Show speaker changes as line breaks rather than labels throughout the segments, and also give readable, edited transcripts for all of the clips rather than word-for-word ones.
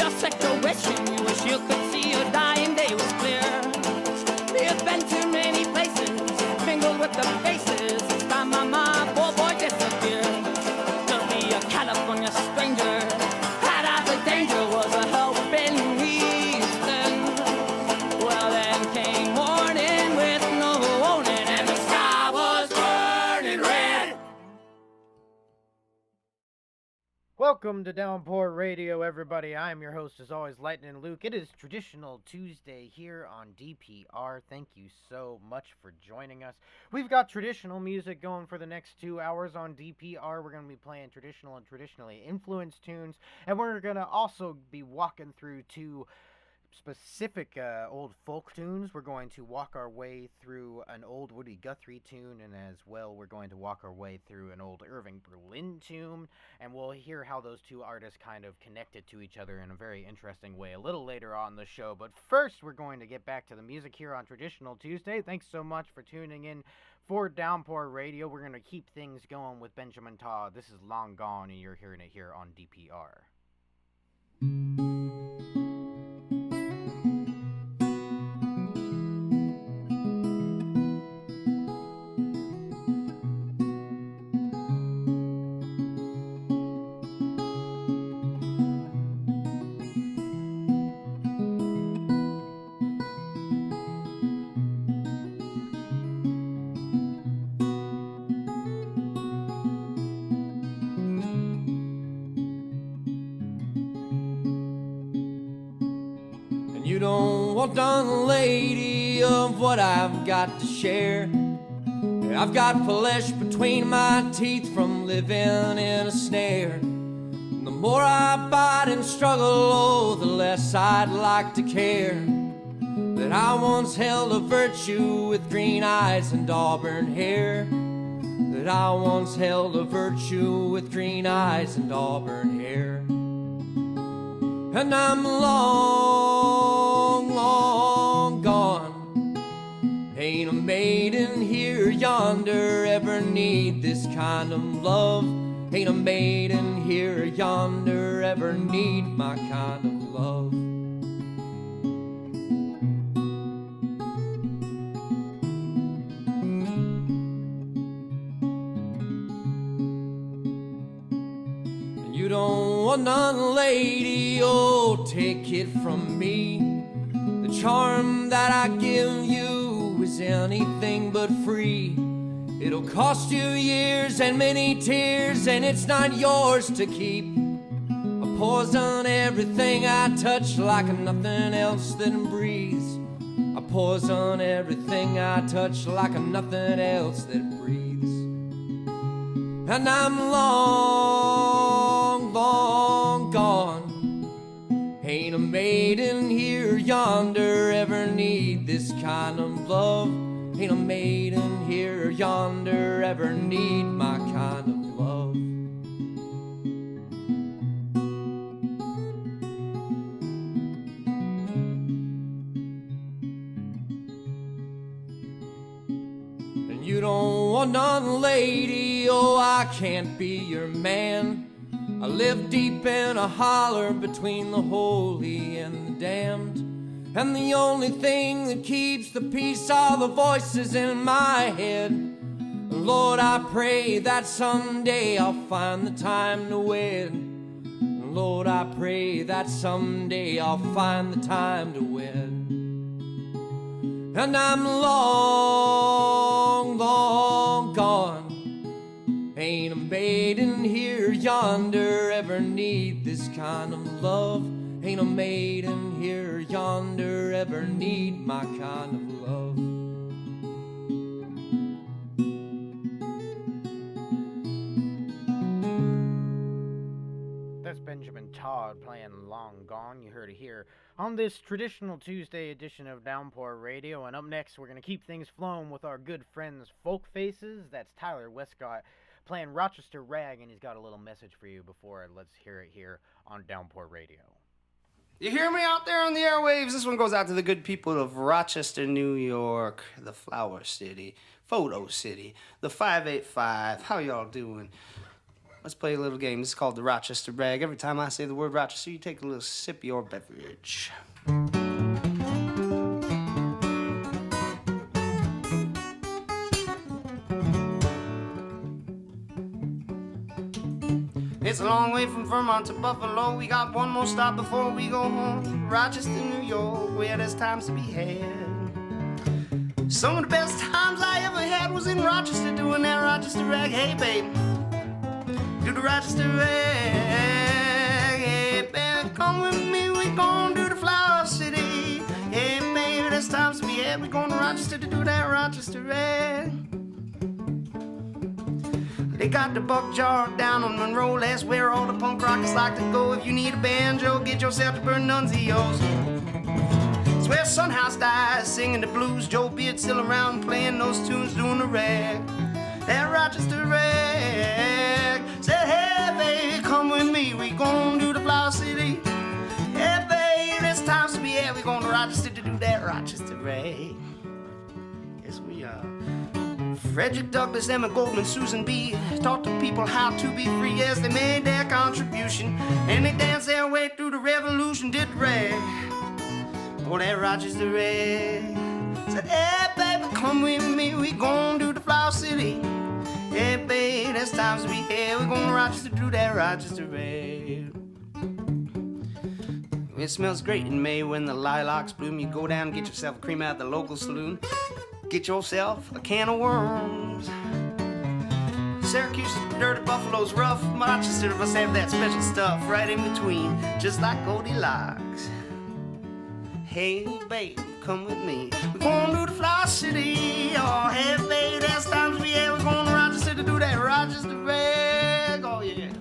your situation. You wish you could see your dying day was clear. You've been to many places, mingled with the faces. It's time my poor boy disappeared. To be a California stranger, had I the danger, was a helping reason. Well, then came morning with no warning, and the sky was burning red.
Welcome to Downpour Radio, everybody. I am your host, as always, Lightning Luke. It is Traditional Tuesday here on DPR. Thank you so much for joining us. We've got traditional music going for the next 2 hours on DPR. We're going to be playing traditional and traditionally influenced tunes, and we're going to also be walking through two specific old folk tunes. We're going to walk our way through an old Woody Guthrie tune, and as well we're going to walk our way through an old Irving Berlin tune, and we'll hear how those two artists kind of connected to each other in a very interesting way a little later on the show. But first, we're going to get back to the music here on Traditional Tuesday. Thanks so much for tuning in for Downpour Radio. We're going to keep things going with Benjamin Todd. This is Long Gone, and you're hearing it here on DPR.
You don't want done, lady, of what I've got to share. I've got flesh between my teeth from living in a snare. The more I bite and struggle, oh, the less I'd like to care. That I once held a virtue with green eyes and auburn hair. That I once held a virtue with green eyes and auburn hair. And I'm long, long gone. Ain't a maiden here yonder ever need this kind of love. Ain't a maiden here yonder ever need my kind of love. You don't want none, lady, oh, take it from me. The charm that I give you is anything but free. It'll cost you years and many tears, and it's not yours to keep. I poison everything I touch like nothing else that breathes. I poison everything I touch like nothing else that breathes. And I'm long, long gone. Ain't a maiden here yonder ever need this kind of love. Ain't a maiden here yonder ever need my kind of love. And you don't want none, lady, oh, I can't be your man. I live deep in a holler between the holy and the damned. And the only thing that keeps the peace are the voices in my head. Lord, I pray that someday I'll find the time to wed. Lord, I pray that someday I'll find the time to wed. And I'm long, long gone. Ain't a maiden here yonder ever need this kind of love. Ain't a maiden here yonder ever need my kind of love.
That's Benjamin Todd playing Long Gone. You heard it here on this Traditional Tuesday edition of Downpour Radio. And up next, we're going to keep things flowing with our good friends Folk Faces. That's Tyler Westcott playing Rochester Rag, and he's got a little message for you before. Let's hear it here on Downpour Radio.
You hear me out there on the airwaves? This one goes out to the good people of Rochester, New York, the Flower City, Photo City, the 585. How y'all doing? let's play a little game. This is called the Rochester Rag. Every time I say the word Rochester, you take a little sip of your beverage. It's a long way from Vermont to Buffalo. We got one more stop before we go home. Rochester, New York, where there's times to be had. Some of the best times I ever had was in Rochester doing that Rochester Rag. Hey, babe, do the Rochester Rag. Hey, baby, come with me, we gon' do the Flower City. Hey, baby, there's times to be had. We going to Rochester to do that Rochester Rag. They got the buck jar down on Monroe. That's where all the punk rockers like to go. If you need a banjo, get yourself to Bernunzio's. It's where Sunhouse dies, singing the blues. Joe Beard still around playing those tunes, doing the rag. That Rochester Rag. Said, hey, baby, come with me. We gon' do the Flower City. Hey, baby, there's times to be here. We going to Rochester to do that Rochester Rag. Yes, we are. Frederick Douglass, Emma Goldman, Susan B. taught the people how to be free. Yes, they made their contribution, and they danced their way through the revolution, did the rag. Oh, that Rochester Rag. Said, hey, baby, come with me, we gon' do the Flower City. Hey, baby, there's times to be here, we gon' to Rochester to do that Rochester Rag. It smells great in May when the lilacs bloom. You go down and get yourself a cream out at the local saloon. Get yourself a can of worms. Syracuse is dirty, Buffalo's rough. Rochester must have that special stuff right in between, just like Goldilocks. Hey, babe, come with me. We're gonna do the Flower City. Oh, hey, babe, there's times we have. We're going to Rochester to do that Rochester Rag. Oh, yeah.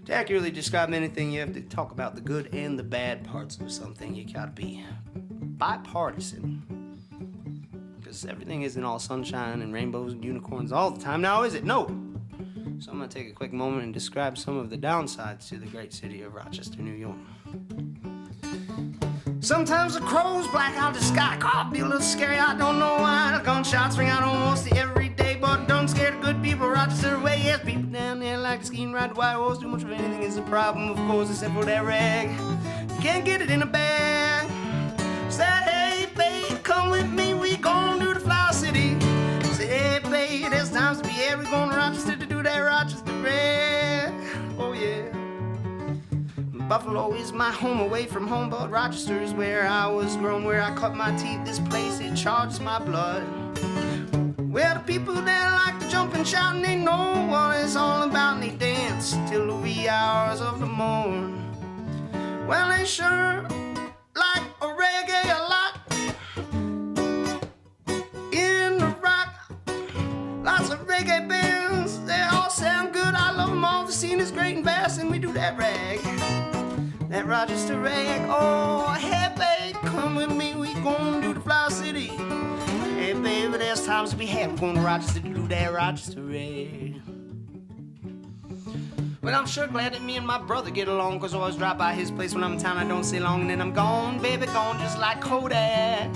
To accurately describe anything, you have to talk about the good and the bad parts of something. You gotta be bipartisan. Because everything isn't all sunshine and rainbows and unicorns all the time. Now, is it? No. So I'm going to take a quick moment and describe some of the downsides to the great city of Rochester, New York. Sometimes the crows black out the sky. God, be a little scary, I don't know why. The gunshots ring out almost every day, but don't scare the good people Rochester away. Yes, people down there like to ski and ride the wild horse. Too much of anything is a problem, of course, except for that rag. You can't get it in a bag. Said, hey, babe, come with me, we gon' do the Flower City. Say, hey, babe, there's times to be here. We going to Rochester to do that Rochester Rag. Oh, yeah. Buffalo is my home away from home, but Rochester is where I was grown, where I cut my teeth. This place, it charges my blood. Where the people there like to jump and shout, and they know what it's all about, and they dance till the wee hours of the morn. Well, they sure like a reggae a lot. In the rock, lots of reggae bands, they all sound good. I love them all. The scene is great and vast, and we do that rag, that Rochester Rag. Oh, hey, babe, come with me, we gon' do the Flower City. Hey, baby, there's times to be had. We're going to Rochester to do that Rochester Rag. Well, I'm sure glad that me and my brother get along, 'cause I always drop by his place when I'm in town. I don't stay long, and then I'm gone, baby, gone just like Kodak.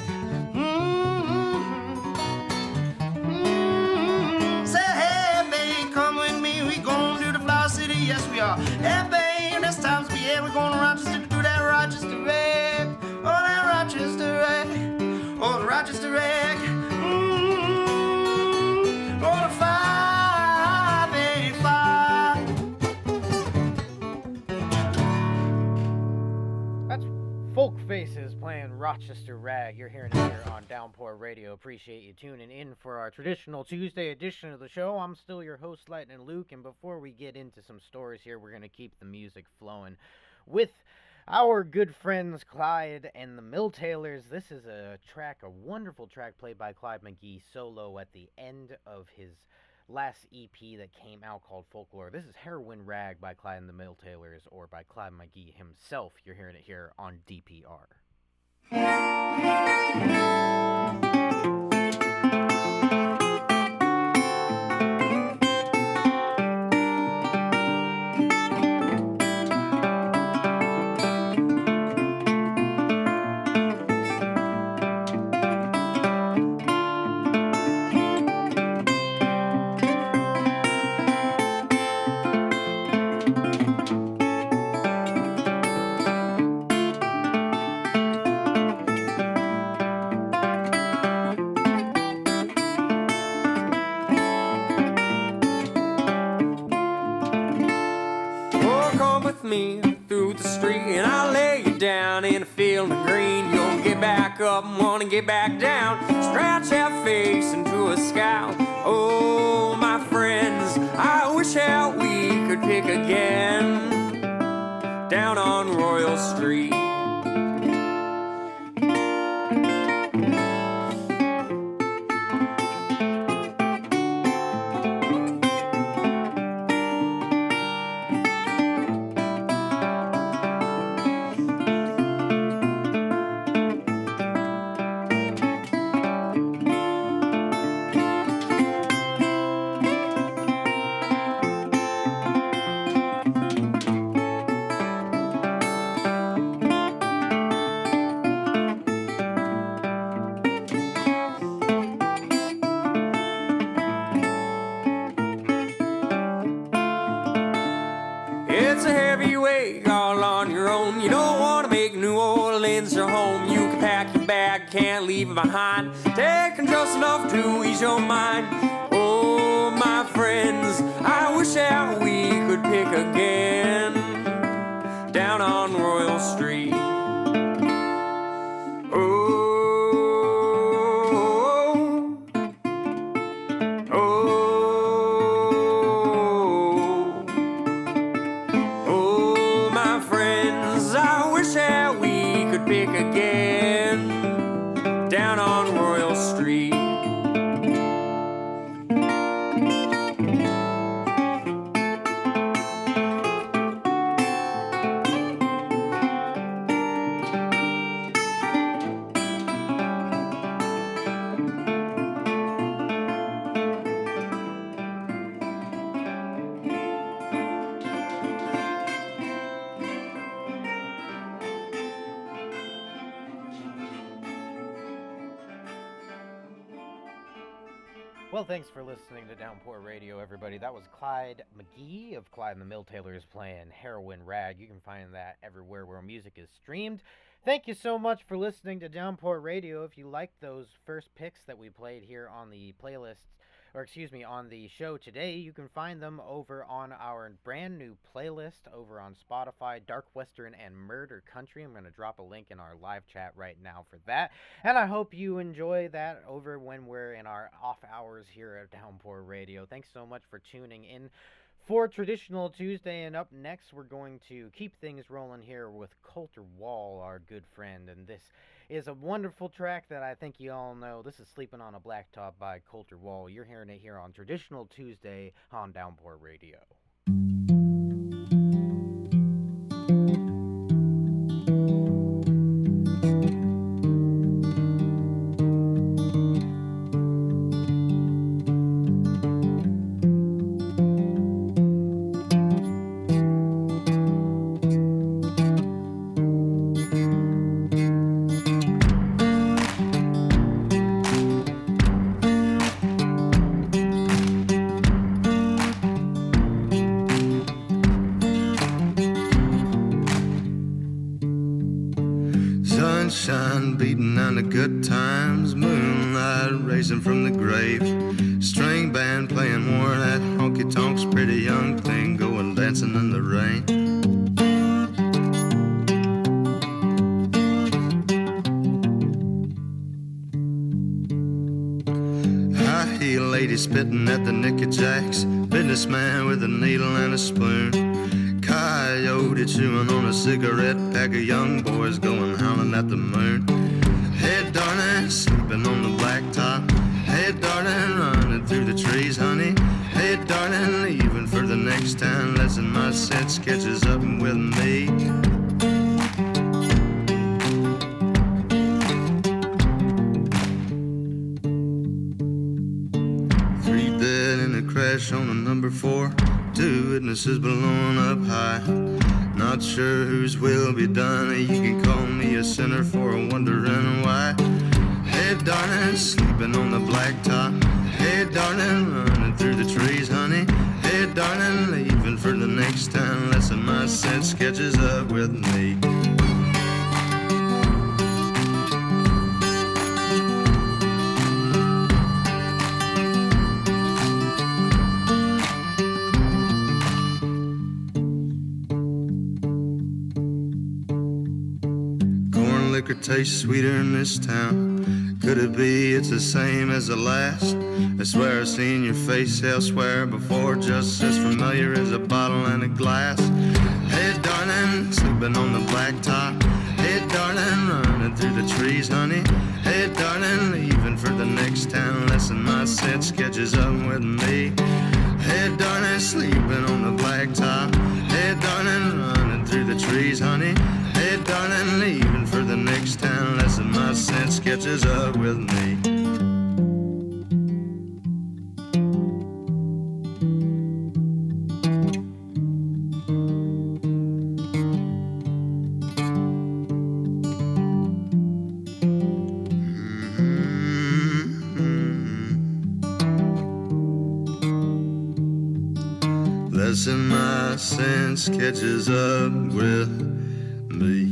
Say, hey, babe, come with me, we gon' do the Flower City. Yes, we are. Hey, babe, there's times to be here. We're going to Rochester to do that Rochester Rag. Oh, that Rochester Rag. Oh, the Rochester Rag. Oh, the 585.
That's Folk Faces playing Rochester Rag. You're hearing it here on Downpour Radio. Appreciate you tuning in for our traditional Tuesday edition of the show. I'm still your host, Lightning Luke, and before we get into some stories here, we're going to keep the music flowing with our good friends Clyde and the Mill Tailors. This is a wonderful track played by Clyde McGee solo at the end of his last EP that came out called Folklore. This is Heroin Rag by Clyde and the Mill Tailors, or by Clyde McGee himself. You're hearing it here on DPR.
down in a field of green. You'll get back up and wanna get back down. Scratch that face into a scowl. Oh, my friends, I wish that we could pick again down on Royal Street. It's a heavy weight all on your own. You don't want to make New Orleans your home. You can pack your bag, can't leave it behind. Taking just enough to ease your mind. Oh, my friends, I wish that we could pick again down on Royal Street. Pick again down on Royal Street.
Well, thanks for listening to Downpour Radio, everybody. That was Clyde McGee of Clyde and the Mill Tailors playing Heroin Rag. You can find that everywhere where music is streamed. Thank you so much for listening to Downpour Radio. If you liked those first picks that we played here on the playlist, on the show today, you can find them over on our brand new playlist over on Spotify, Dark Western and Murder Country. I'm going to drop a link in our live chat right now for that. And I hope you enjoy that over when we're in our off hours here at Downpour Radio. Thanks so much for tuning in for Traditional Tuesday. And up next, we're going to keep things rolling here with Coulter Wall, our good friend. And this is a wonderful track that I think you all know. This is Sleeping on a Blacktop by Coulter Wall. You're hearing it here on Traditional Tuesday on Downpour Radio.
Sunshine beating on the good times, moonlight racing from the grave, string band playing more of that honky-tonks, pretty young thing going dancing in the rain. High-heel lady spitting at the Nicky Jacks, businessman with a needle and a spoon, coyote chewing on a cigarette, pack of young boys going howling at the moon. Hey darling, sleeping on the blacktop. Hey darling, running through the trees, honey. Hey darling, leaving for the next town. Letting my set sketches up with me. Three dead in a crash on a number 4. 2 witnesses blown up high. Not sure whose will be done. You can call me a sinner for wondering why. Hey darling, sleeping on the blacktop. Hey darling, running through the trees, honey. Hey darling, leaving for the next town. Letting my set sketches up with me. liquor tastes sweeter in this town. Could it be it's the same as the last? I swear I've seen your face elsewhere before, just as familiar as a bottle and a glass. Hey, darling, sleeping on the blacktop. Hey, darling, running through the trees, honey. Hey, darling, leaving for the next town unless my set sketches up with me. Hey, darling, sleeping on the blacktop. Hey, darling, running through the trees, honey. Hey, darling, leaving for the next town unless my set sketches up with me. Listen, my sense catches up with me.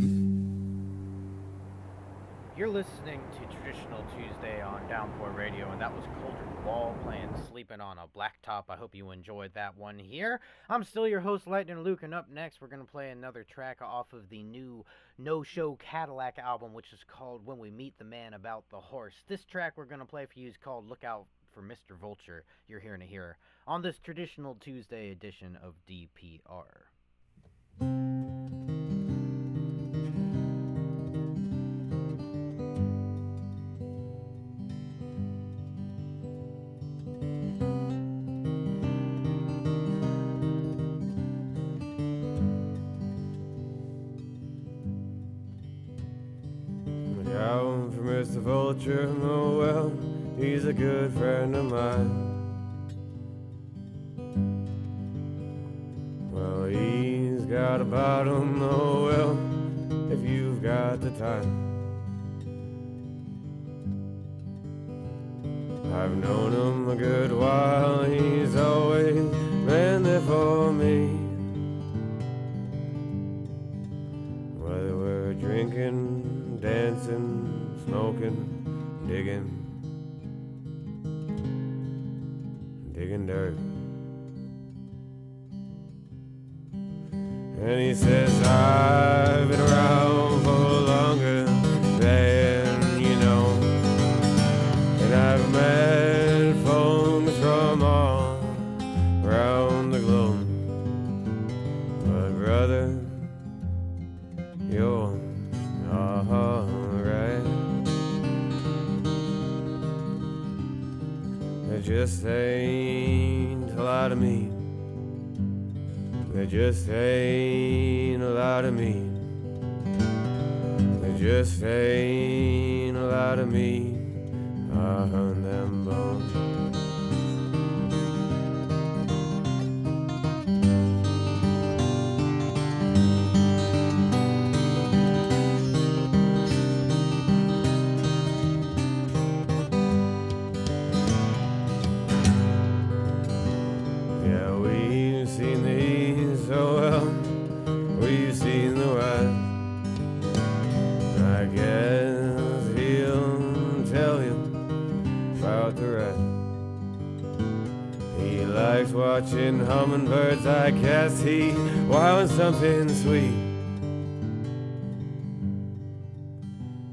You're listening to Traditional Tuesday on Downpour Radio, and that was Coulter Ball playing Sleeping on a Blacktop. I hope you enjoyed that one here. I'm still your host, Lightning Luke, and up next we're going to play another track off of the new No Show Cadillac album, which is called When We Meet the Man About the Horse. This track we're going to play for you is called Look Out for Mr. Vulture. You're hearing it here on this Traditional Tuesday edition of DPR.
Look out for Mr. Vulture, oh well, he's a good friend of mine. Well, he's got a bottom, oh well, if you've got the time. I've known him a good while, he's always been there for me. Whether we're drinking, dancing, smoking, digging dirt. And he says, I've been around for longer than you know, and I've met folks from all around the globe. But brother, you're alright. There just ain't a lot of me. There just ain't a lot of me. There just ain't a lot of me on them bones. Yeah, we've seen these so well, we've seen the west. I guess he'll tell you about the rest. He likes watching hummingbirds, I guess he wants something sweet.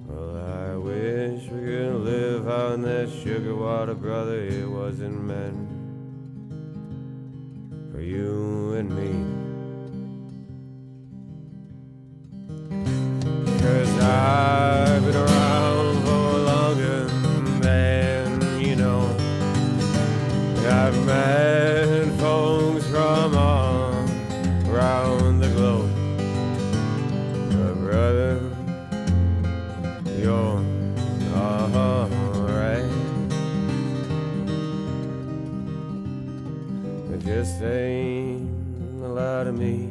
Well, I wish we could live out in that sugar water, brother. It wasn't meant for you and me. 'Cause I've been around for longer than you know. I've met folks from all around the globe. But brother, you're alright. There just ain't a lot of me.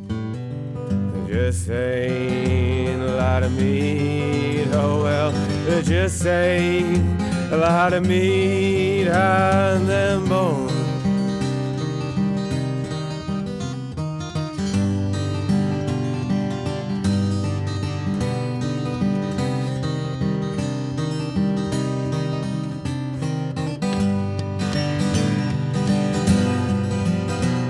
There just ain't a lot of meat. Oh well, there just ain't a lot of meat on them bones.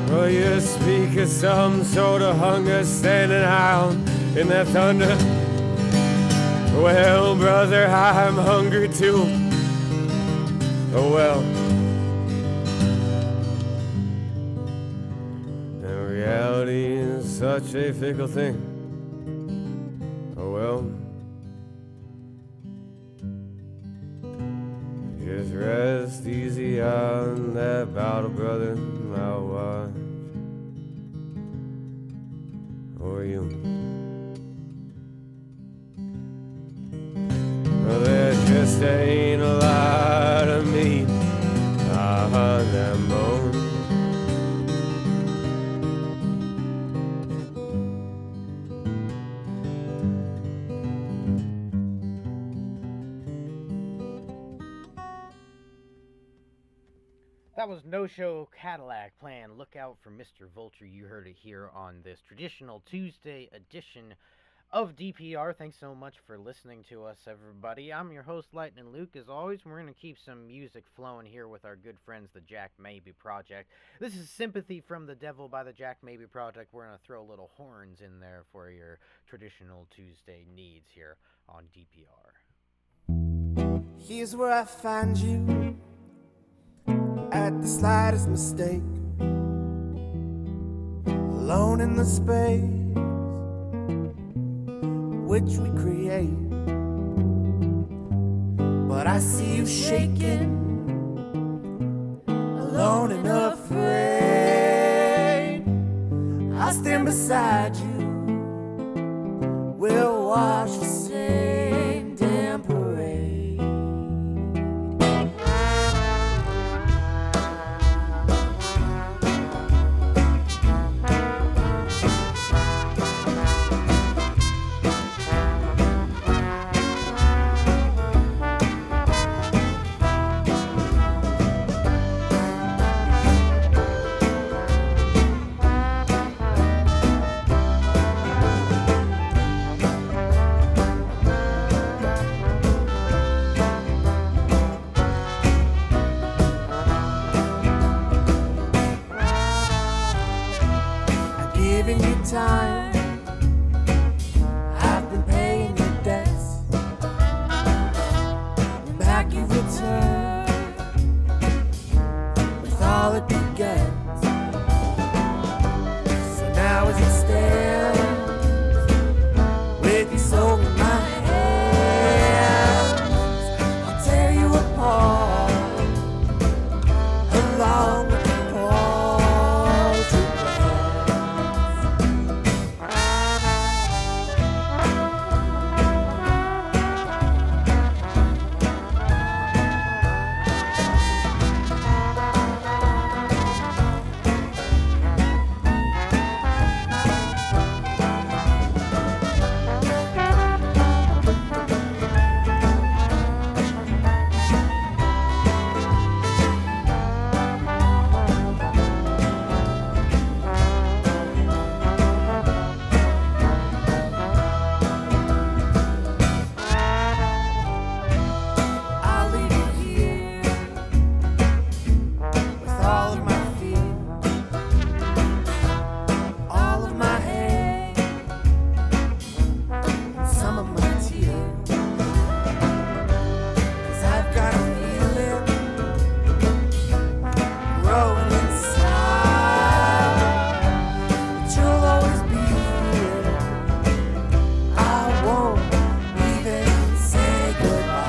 Well, you speak of some sort of hunger standing out in that thunder. Well, brother, I'm hungry too. Oh well. And reality is such a fickle thing. Oh well. Just rest easy on that bottle, brother. I'll watch over you. Well, there just ain't a lot of meat on that bone.
That was No Show Cadillac playing Look Out for Mr. Vulture. You heard it here on this traditional Tuesday edition of DPR. Thanks so much for listening to us, everybody. I'm your host, Lightning Luke. As always, we're going to keep some music flowing here with our good friends, the Jack Maybe Project. This is Sympathy from the Devil by the Jack Maybe Project. We're going to throw little horns in there for your traditional Tuesday needs here on DPR.
Here's where I find you at the slightest mistake, alone in the space which we create. But I see you shaking, alone and afraid. I stand beside you, we'll watch the same damn parade. Giving you time, I've been paying your debts. Back you return with all it begets. So now as it stands, with your soul in my hands, I'll tear you apart, along with the paltry I'll leave you here with all of my fear, all of my hate, and some of my tears. 'Cause I've got a feeling growing inside that you'll always be here. I won't even say goodbye.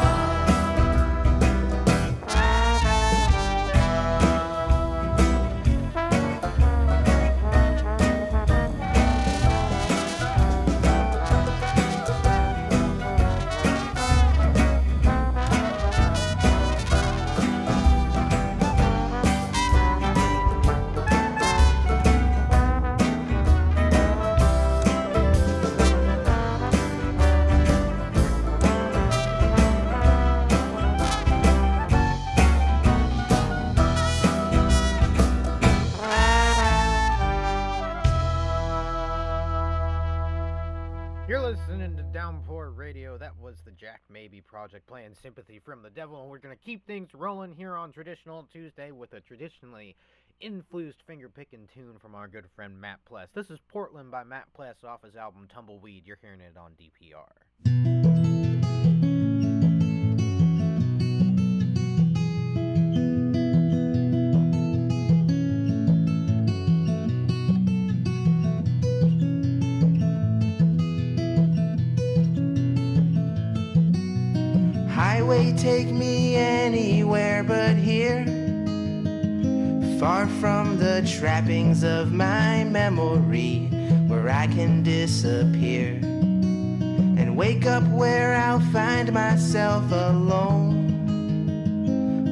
You're listening to Downpour Radio. That was the Jack Maybe Project playing Sympathy from the Devil, and we're going to keep things rolling here on Traditional Tuesday with a traditionally influenced finger-picking tune from our good friend Matt Pless. This is Portland by Matt Pless off his album Tumbleweed. You're hearing it on DPR.
highway take me anywhere but here, far from the trappings of my memory, where I can disappear and wake up where I'll find myself alone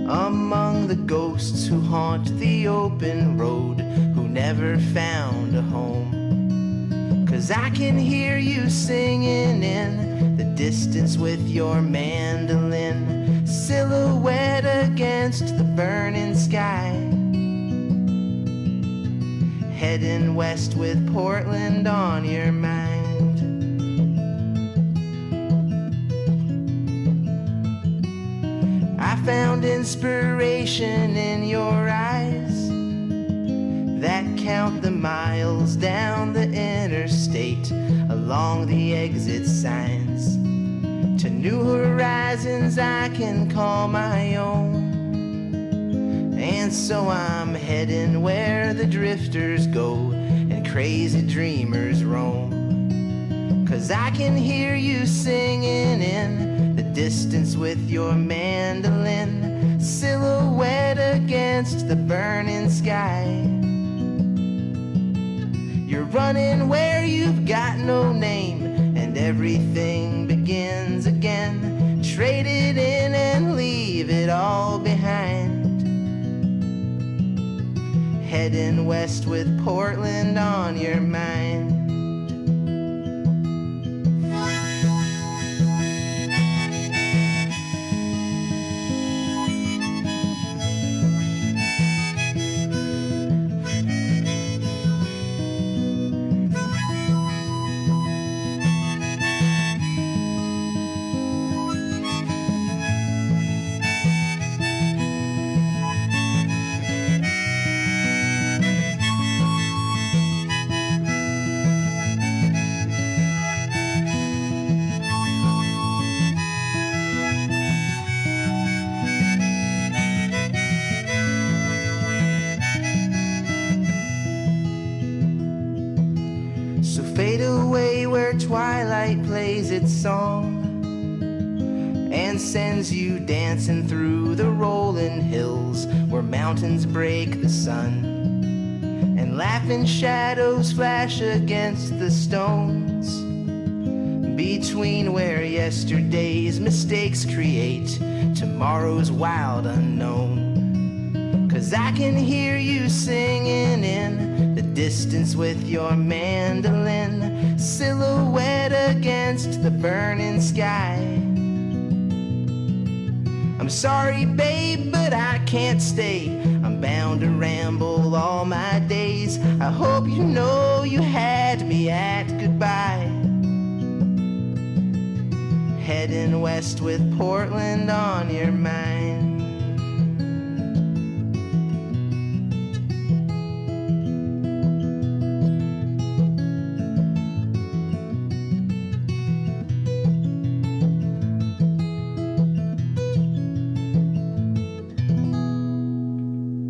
among the ghosts who haunt the open road, who never found a home. 'Cause I can hear you singing in the distance with your mandolin, silhouette against the burning sky, heading west with Portland on your mind. I found inspiration in your eyes that count the miles down the interstate, along the exit signs, to new horizons I can call my own. And so I'm heading where the drifters go and crazy dreamers roam. 'Cause I can hear you singing in the distance with your mandolin, silhouette against the burning sky. You're running where you've got no name, and everything begins again. Trade it in and leave it all behind, heading west with Portland on your mind. So fade away where twilight plays its song and sends you dancing through the rolling hills where mountains break the sun, and laughing shadows flash against the stones between where yesterday's mistakes create tomorrow's wild unknown. 'Cause I can hear you singing in the distance with your mandolin, silhouette against the burning sky. I'm sorry, babe, but I can't stay. I'm bound to ramble all my days. I hope you know you had me at goodbye, heading west with Portland on your mind.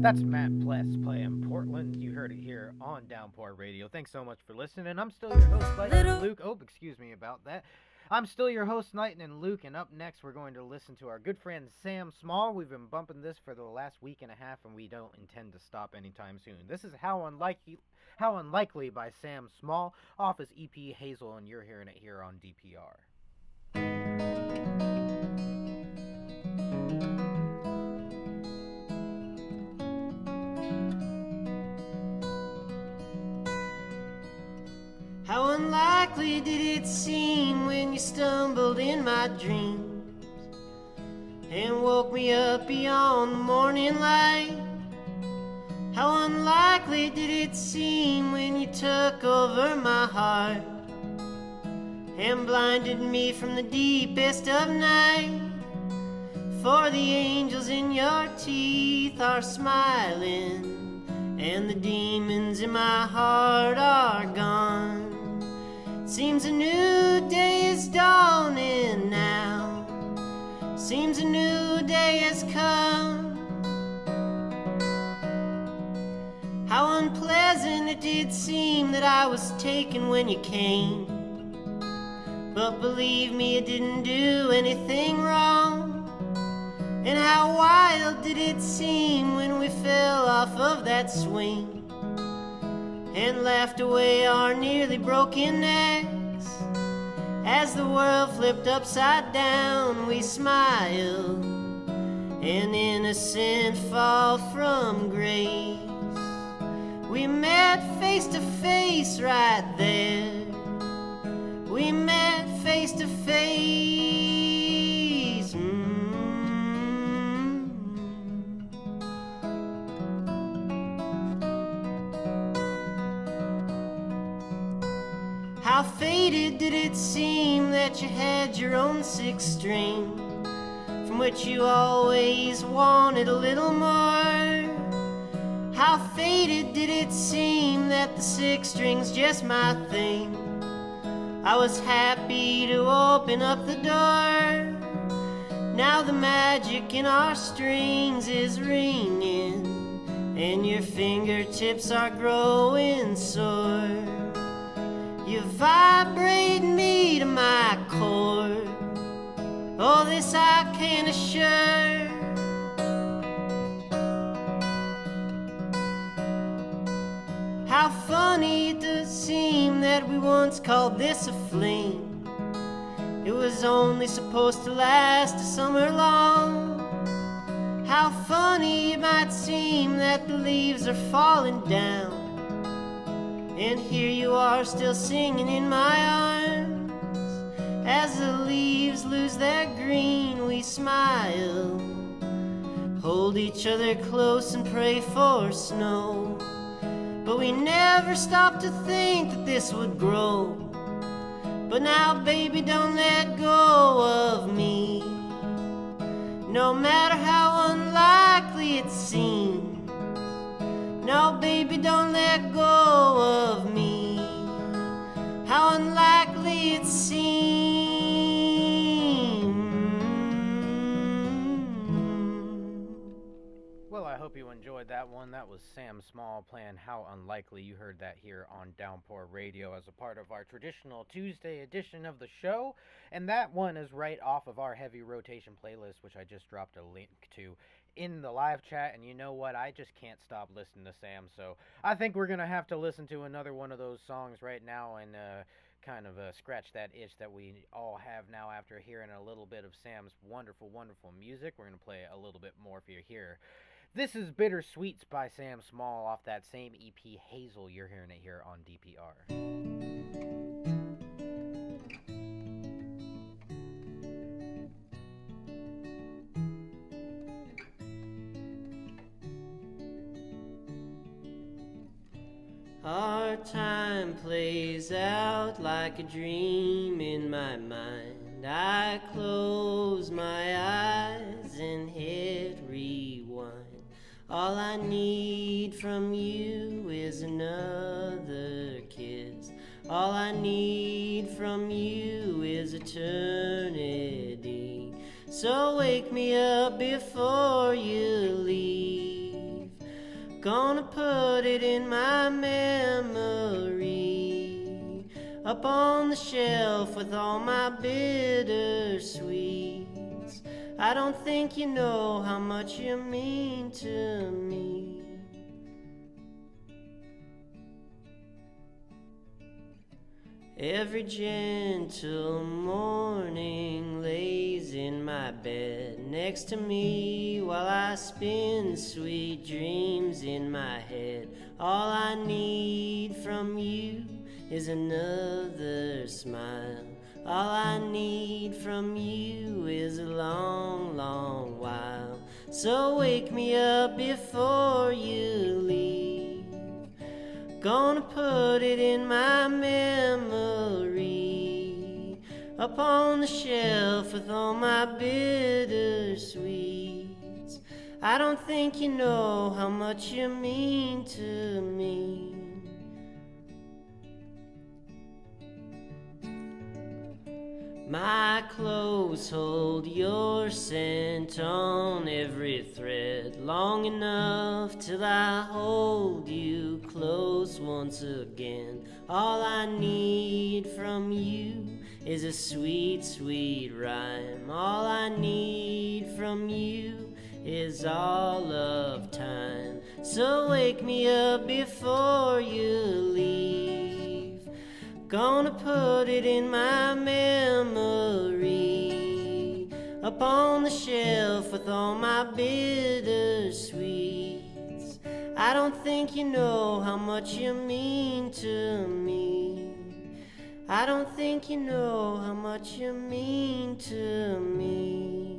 That's Matt Pless playing Portland. You heard it here on Downpour Radio. Thanks so much for listening. I'm still your host, Lightning Luke. Oh, excuse me about that. I'm still your host, Lightning Luke, and up next we're going to listen to our good friend Sam Small. We've been bumping this for the last week and a half, and we don't intend to stop anytime soon. This is How Unlikely by Sam Small off his EP Hazel, and you're hearing it here on DPR.
How unlikely did it seem when you stumbled in my dreams and woke me up beyond the morning light? How unlikely did it seem when you took over my heart and blinded me from the deepest of night? For the angels in your teeth are smiling, and the demons in my heart are gone. Seems a new day is dawning now. Seems a new day has come. How unpleasant it did seem that I was taken when you came. But believe me, it didn't do anything wrong. And how wild did it seem when we fell off of that swing and laughed away our nearly broken necks. As the world flipped upside down, we smiled, an innocent fall from grace. We met face to face right there. We met face to face. How faded did it seem that you had your own sixth string, from which you always wanted a little more. How faded did it seem that the sixth string's just my thing. I was happy to open up the door. Now the magic in our strings is ringing, and your fingertips are growing sore. You vibrate me to my core. Oh, this I can assure. How funny it does seem that we once called this a fling. It was only supposed to last a summer long. How funny it might seem that the leaves are falling down, and here you are still singing in my arms. As the leaves lose their green, we smile, hold each other close and pray for snow. But we never stopped to think that this would grow. But now, baby, don't let go of me, no matter how unlikely it seems. No, baby, don't let go of me, how unlikely it seems.
Well, I hope you enjoyed that one. That was Sam Small playing How Unlikely. You heard that here on Downpour Radio as a part of our traditional Tuesday edition of the show. And that one is right off of our heavy rotation playlist, which I just dropped a link to in the live chat. And you know what? I just can't stop listening to Sam. So I think we're going to have to listen to another one of those songs right now and kind of scratch that itch that we all have now after hearing a little bit of Sam's wonderful, wonderful music. We're going to play a little bit more for you here. This is Bittersweets by Sam Small off that same EP, Hazel. You're hearing it here on DPR.
Our time plays out like a dream in my mind. I close my eyes and hit rewind. All I need from you is another kiss. All I need from you is eternity. So wake me up before you leave. Gonna put it in my memory, up on the shelf with all my bittersweets. I don't think you know how much you mean to me. Every gentle morning lays in my bed next to me while I spin sweet dreams in my head. All I need from you is another smile. All I need from you is a long, long while. So wake me up before you leave. Gonna put it in my memory, up on the shelf with all my bittersweets. I don't think you know how much you mean to me. My clothes hold your scent on every thread, long enough till I hold you close once again. All I need from you is a sweet, sweet rhyme. All I need from you is all of time. So wake me up before you leave. Gonna put it in my memory, up on the shelf with all my bittersweets. I don't think you know how much you mean to me. I don't think you know how much you mean to me.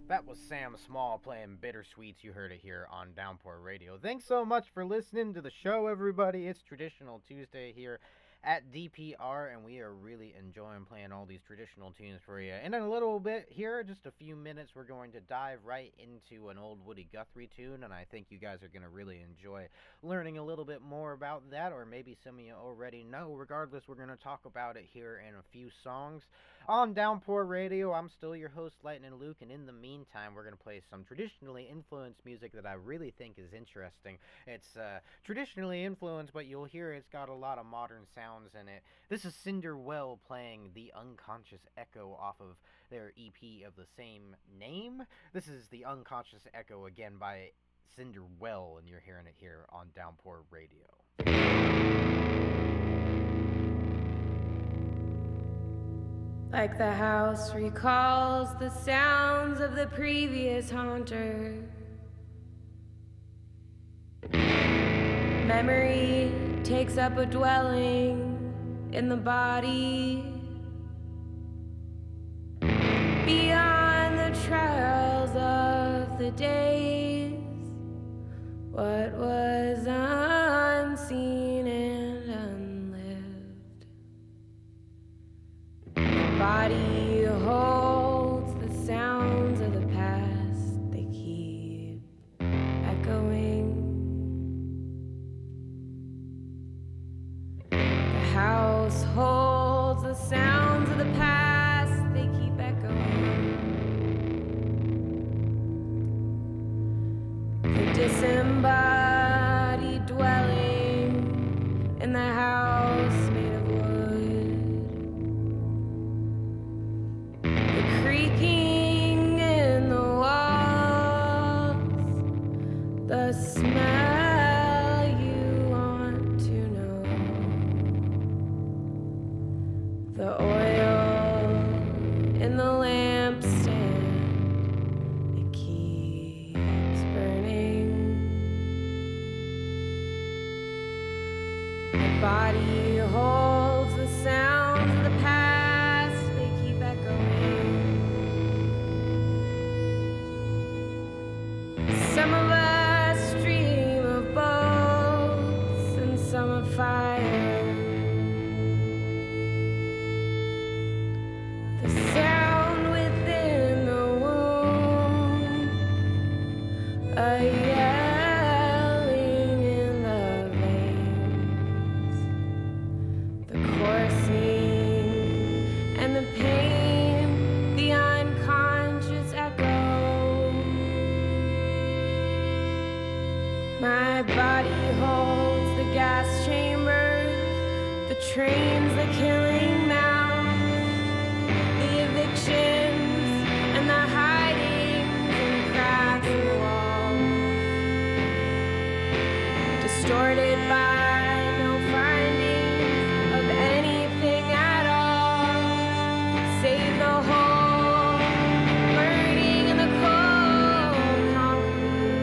That was Sam Small playing Bittersweets. You heard it here on Downpour Radio. Thanks so much for listening to the show, everybody. It's Traditional Tuesday here at DPR, and we are really enjoying playing all these traditional tunes for you. In a little bit here, just a few minutes, we're going to dive right into an old Woody Guthrie tune, and I think you guys are going to really enjoy learning a little bit more about that, or maybe some of you already know. Regardless, we're going to talk about it here in a few songs. On Downpour Radio, I'm still your host, Lightning Luke, and in the meantime, we're going to play some traditionally influenced music that I really think is interesting. It's traditionally influenced, but you'll hear it's got a lot of modern sounds in it. This is Cinderwell playing The Unconscious Echo off of their EP of the same name. This is The Unconscious Echo again by Cinderwell, and you're hearing it here on Downpour Radio.
Like the house recalls the sounds of the previous haunter. Memory takes up a dwelling in the body. Beyond the trials of the days, what was unseen and unlived. The body holds the sounds of the past, they keep echoing. The house holds the sounds of the past, they keep echoing. The disembodied dwelling in the house made of wood. The creaking in the walls, the smell you want to know. The oil in the lampstand, it keeps burning. The body holds the sounds of the past, they keep echoing. Some of us dream of boats and some of fire. The sound within the womb, a yelling in the veins, the coursing and the pain, the unconscious echo. My body holds the gas chambers, the trains, the killing mouths, the evictions and the hidings in the cracks in the walls, distorted by no findings of anything at all, save the whole burning in the cold concrete.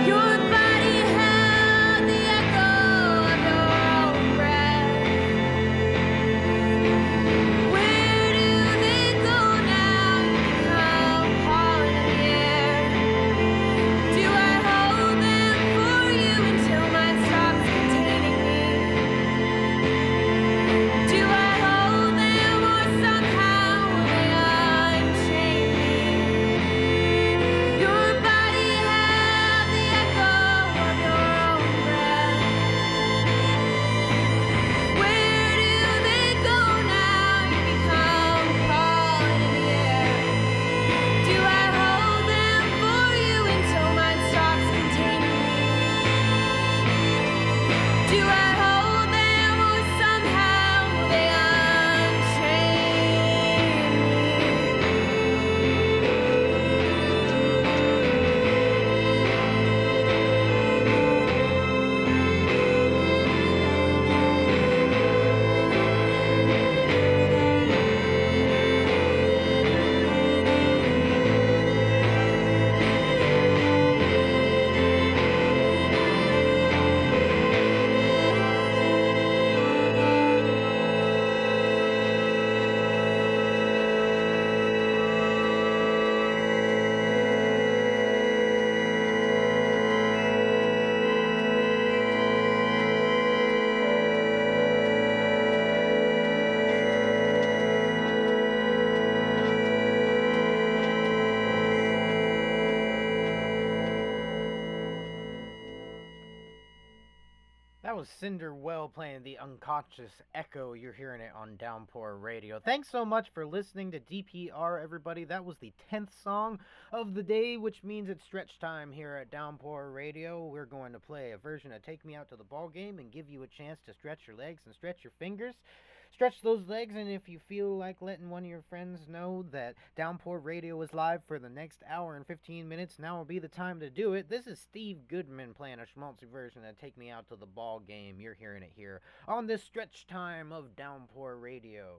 Your body held
That was Cinderwell playing the unconscious echo. You're hearing it on Downpour Radio. Thanks so much for listening to DPR, everybody. That was the 10th song of the day, which means it's stretch time here at Downpour Radio. We're going to play a version of Take Me Out to the Ball Game and give you a chance to stretch your legs and stretch your fingers. Stretch those legs, and if you feel like letting one of your friends know that Downpour Radio is live for the next hour and 15 minutes, now will be the time to do it. This is Steve Goodman playing a schmaltzy version of Take Me Out to the Ball Game. You're hearing it here on this stretch time of Downpour Radio.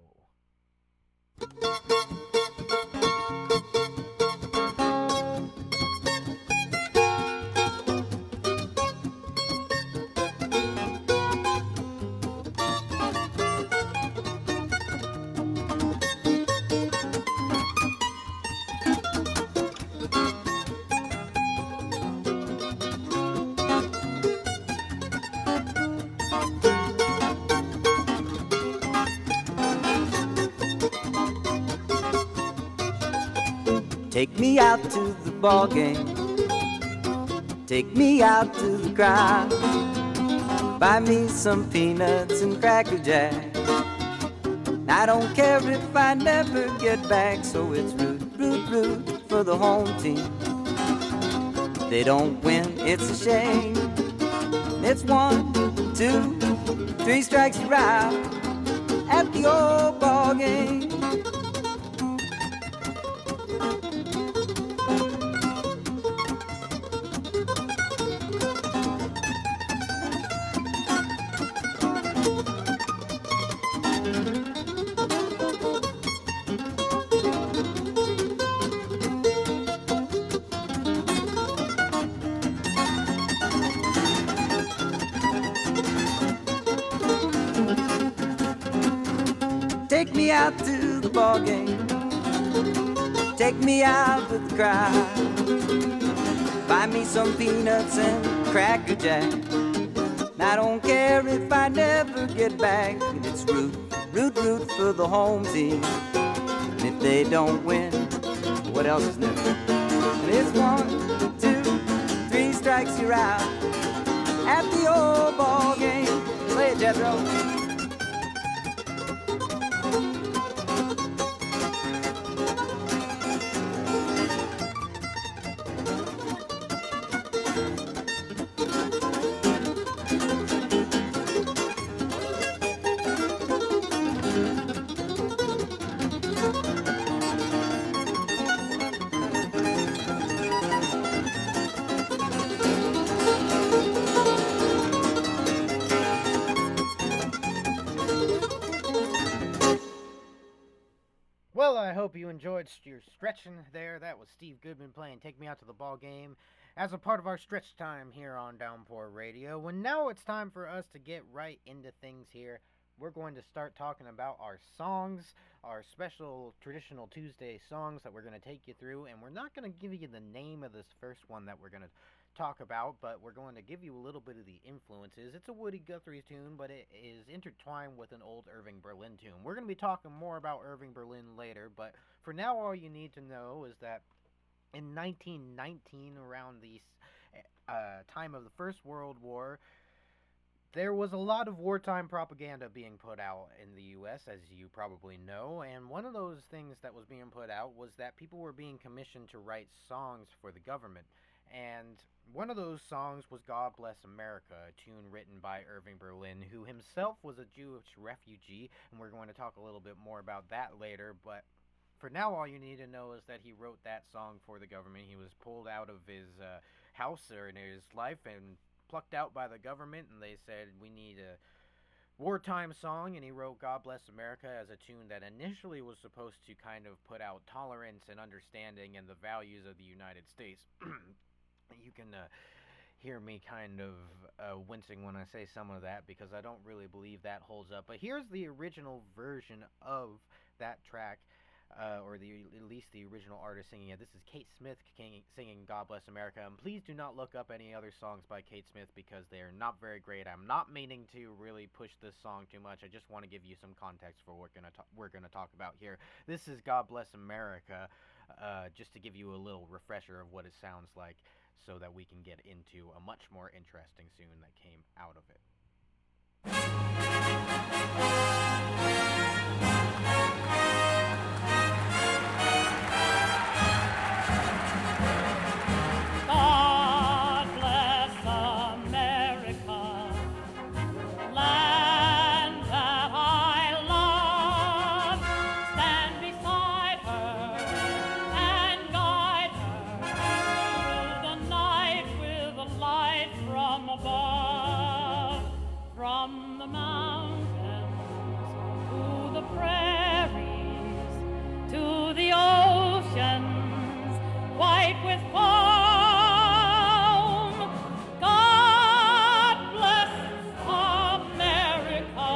Take me out to the ball game. Take me out to the crowd. Buy me some peanuts and Cracker Jack. I don't care if I never get back, so it's root, root, root for the home team. If they don't win, it's a shame. It's 1, 2, 3 strikes you're out at the old ball game. Take me out to the ball game. Take me out with the crowd. Buy me some peanuts and Cracker Jack. I don't care if I never get back. And it's root, root, root for the home team. And if they don't win, what else is new? And it's 1, 2, 3 strikes you're out at the old ball game. Play it, Jethro.
Well, I hope you enjoyed your stretching there. That was Steve Goodman playing Take Me Out to the Ball Game as a part of our stretch time here on Downpour Radio. And now it's time for us to get right into things here. We're going to start talking about our songs, our special traditional Tuesday songs that we're going to take you through. And we're not going to give you the name of this first one that we're going to talk about, but we're going to give you a little bit of the influences. It's a Woody Guthrie tune, but it is intertwined with an old Irving Berlin tune. We're going to be talking more about Irving Berlin later, but for now all you need to know is that in 1919, around the time of the First World War, there was a lot of wartime propaganda being put out in the U.S., as you probably know, and one of those things that was being put out was that people were being commissioned to write songs for the government. And one of those songs was God Bless America, a tune written by Irving Berlin, who himself was a Jewish refugee, and we're going to talk a little bit more about that later, but for now all you need to know is that he wrote that song for the government. He was pulled out of his house or in his life and plucked out by the government, and they said, we need a wartime song, and he wrote God Bless America as a tune that initially was supposed to kind of put out tolerance and understanding and the values of the United States. You can hear me kind of wincing when I say some of that because I don't really believe that holds up. But here's the original version of that track, or at least the original artist singing it. This is Kate Smith singing God Bless America. And please do not look up any other songs by Kate Smith because they are not very great. I'm not meaning to really push this song too much. I just want to give you some context for what we're gonna talk about here. This is God Bless America, just to give you a little refresher of what it sounds like, so that we can get into a much more interesting tune that came out of it.
From the mountains to the prairies to the oceans white with foam. God bless America,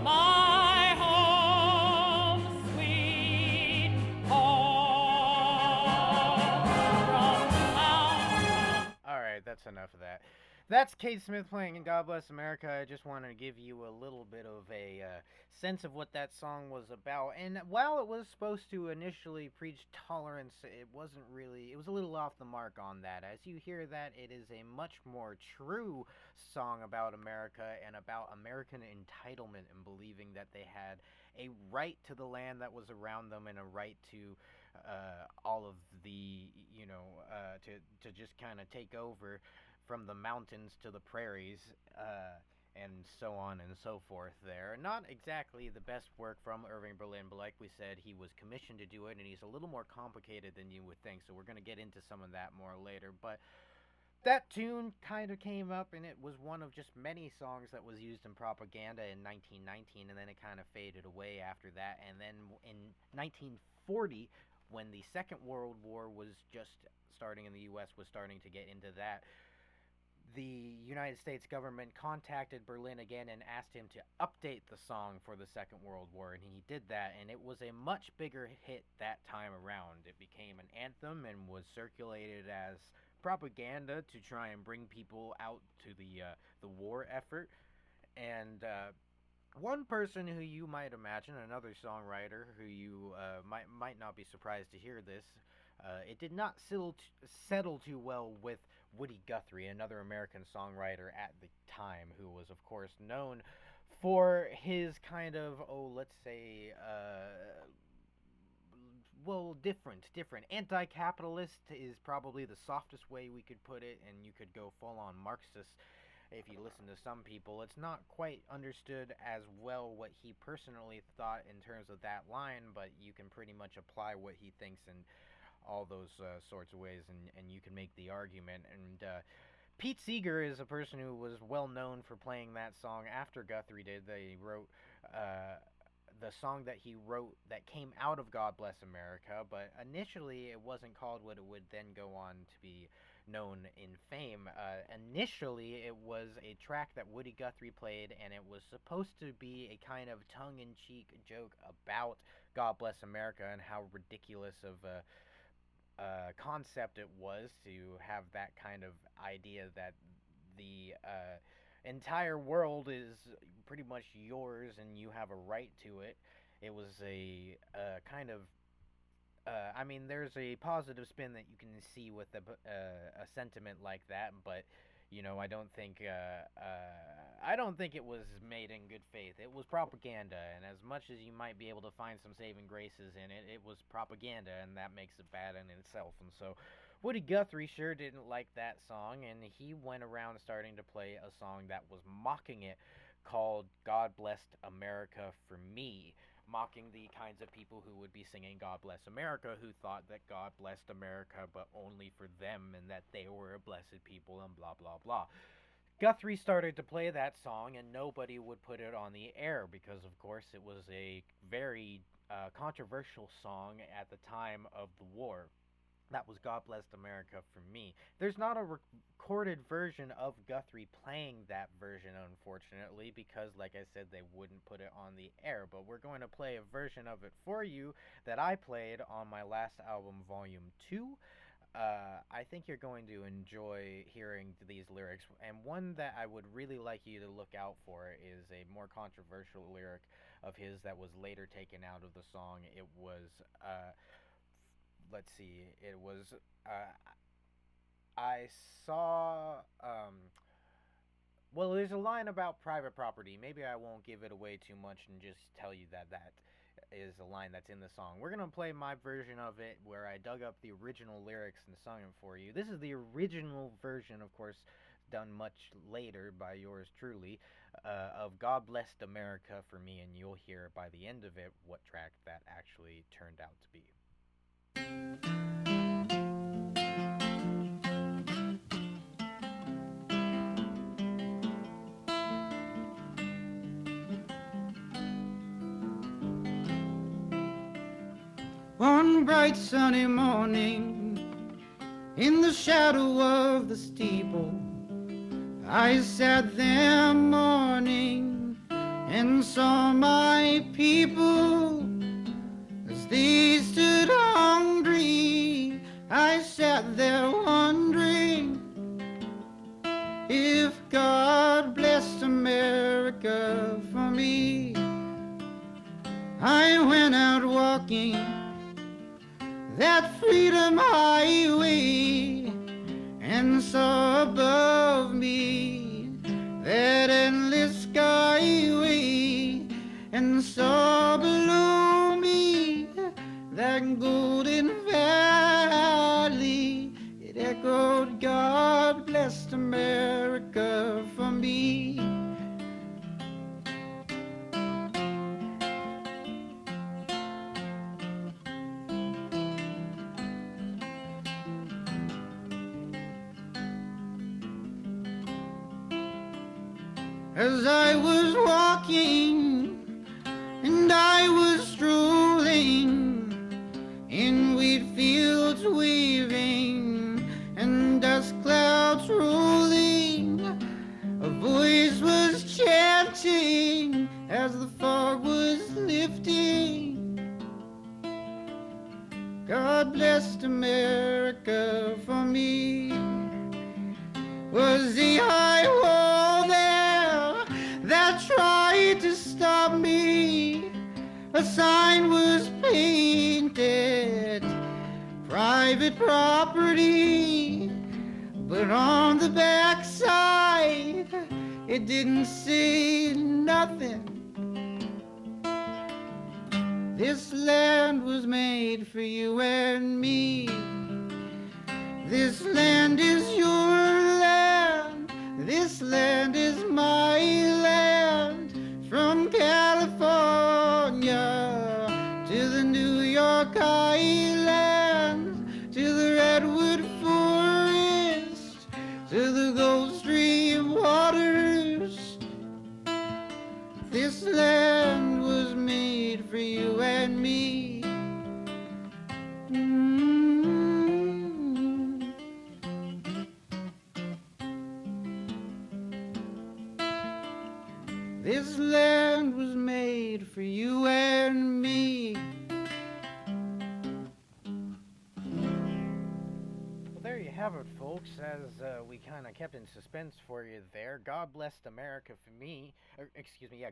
my home, sweet home. From the mountains.
All right, that's enough of that. That's Kate Smith playing in God Bless America. I just wanted to give you a little bit of a sense of what that song was about. And while it was supposed to initially preach tolerance, it wasn't really, it was a little off the mark on that. As you hear that, it is a much more true song about America and about American entitlement and believing that they had a right to the land that was around them and a right to all of the, to just kind of take over from the mountains to the prairies, and so on and so forth there. Not exactly the best work from Irving Berlin, but like we said, he was commissioned to do it, and he's a little more complicated than you would think, so we're going to get into some of that more later. But that tune kind of came up, and it was one of just many songs that was used in propaganda in 1919, and then it kind of faded away after that. And then in 1940, when the Second World War was just starting in the U.S., was starting to get into that, the United States government contacted Berlin again and asked him to update the song for the Second World War, and he did that, and it was a much bigger hit that time around. It became an anthem and was circulated as propaganda to try and bring people out to the war effort. And one person who you might imagine, another songwriter who you might not be surprised to hear this, it did not settle too well with Woody Guthrie, another American songwriter at the time, who was, of course, known for his kind of, let's say, different. Anti-capitalist is probably the softest way we could put it, and you could go full-on Marxist if you listen to some people. It's not quite understood as well what he personally thought in terms of that line, but you can pretty much apply what he thinks in all those sorts of ways, and you can make the argument. And Pete Seeger is a person who was well known for playing that song after Guthrie did. They wrote the song that he wrote that came out of God Bless America, but initially it wasn't called what it would then go on to be known in fame. Initially it was a track that Woody Guthrie played, and it was supposed to be a kind of tongue-in-cheek joke about God Bless America and how ridiculous of a concept it was to have that kind of idea that the entire world is pretty much yours and you have a right to it. It was a kind of there's a positive spin that you can see with a sentiment like that, but I don't think it was made in good faith. It was propaganda, and as much as you might be able to find some saving graces in it, it was propaganda, and that makes it bad in itself. And so Woody Guthrie sure didn't like that song, and he went around starting to play a song that was mocking it, called God Blessed America for Me, mocking the kinds of people who would be singing God Bless America, who thought that God blessed America but only for them, and that they were a blessed people, and blah blah blah. Guthrie started to play that song, and nobody would put it on the air because, of course, it was a very controversial song at the time of the war. That was God Blessed America for Me. There's not a recorded version of Guthrie playing that version, unfortunately, because, like I said, they wouldn't put it on the air. But we're going to play a version of it for you that I played on my last album, Volume 2. I think you're going to enjoy hearing these lyrics. And one that I would really like you to look out for is a more controversial lyric of his that was later taken out of the song. It was... let's see, it was, I saw, well, there's a line about private property. Maybe I won't give it away too much and just tell you that that is a line that's in the song. We're going to play my version of it where I dug up the original lyrics and sung it for you. This is the original version, of course, done much later by yours truly, of God Blessed America for Me, and you'll hear by the end of it what track that actually turned out to be.
One bright sunny morning, in the shadow of the steeple, I sat there mourning and saw my people as they stood hungry. I sat there wondering if God blessed America for me. I went out walking that freedom highway and saw above me that endless skyway, and saw below me that golden valley. It echoed, God blessed America for me. As I was walking and I was strolling in wheat fields waving and dust clouds rolling, a voice was chanting as the fog was lifting, God blessed America for me. Was the high wall there that tried to stop me? A sign was painted, private property, but on the back side it didn't say nothing. This land was made for you and me. This land is your land. This land is my land. From California to the New York Islands, to the Redwood Forest, to the Gulf Stream waters. This land was made for you and me. This land was made for you and me.
Well, there you have it, folks. As we kind of kept in suspense for you there, God Blessed America for Me,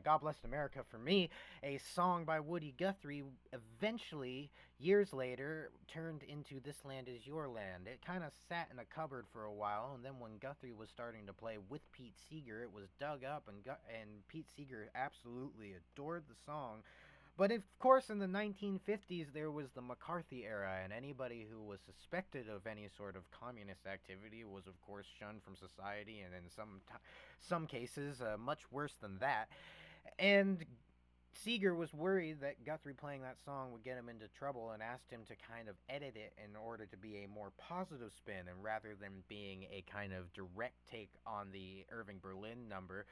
God Blessed America for Me, a song by Woody Guthrie, eventually, years later, turned into This Land Is Your Land. It kind of sat in a cupboard for a while, and then when Guthrie was starting to play with Pete Seeger, it was dug up, and Pete Seeger absolutely adored the song. But of course, in the 1950s, there was the McCarthy era, and anybody who was suspected of any sort of communist activity was, of course, shunned from society, and in some cases, much worse than that. And Seeger was worried that Guthrie playing that song would get him into trouble, and asked him to kind of edit it in order to be a more positive spin, and rather than being a kind of direct take on the Irving Berlin number,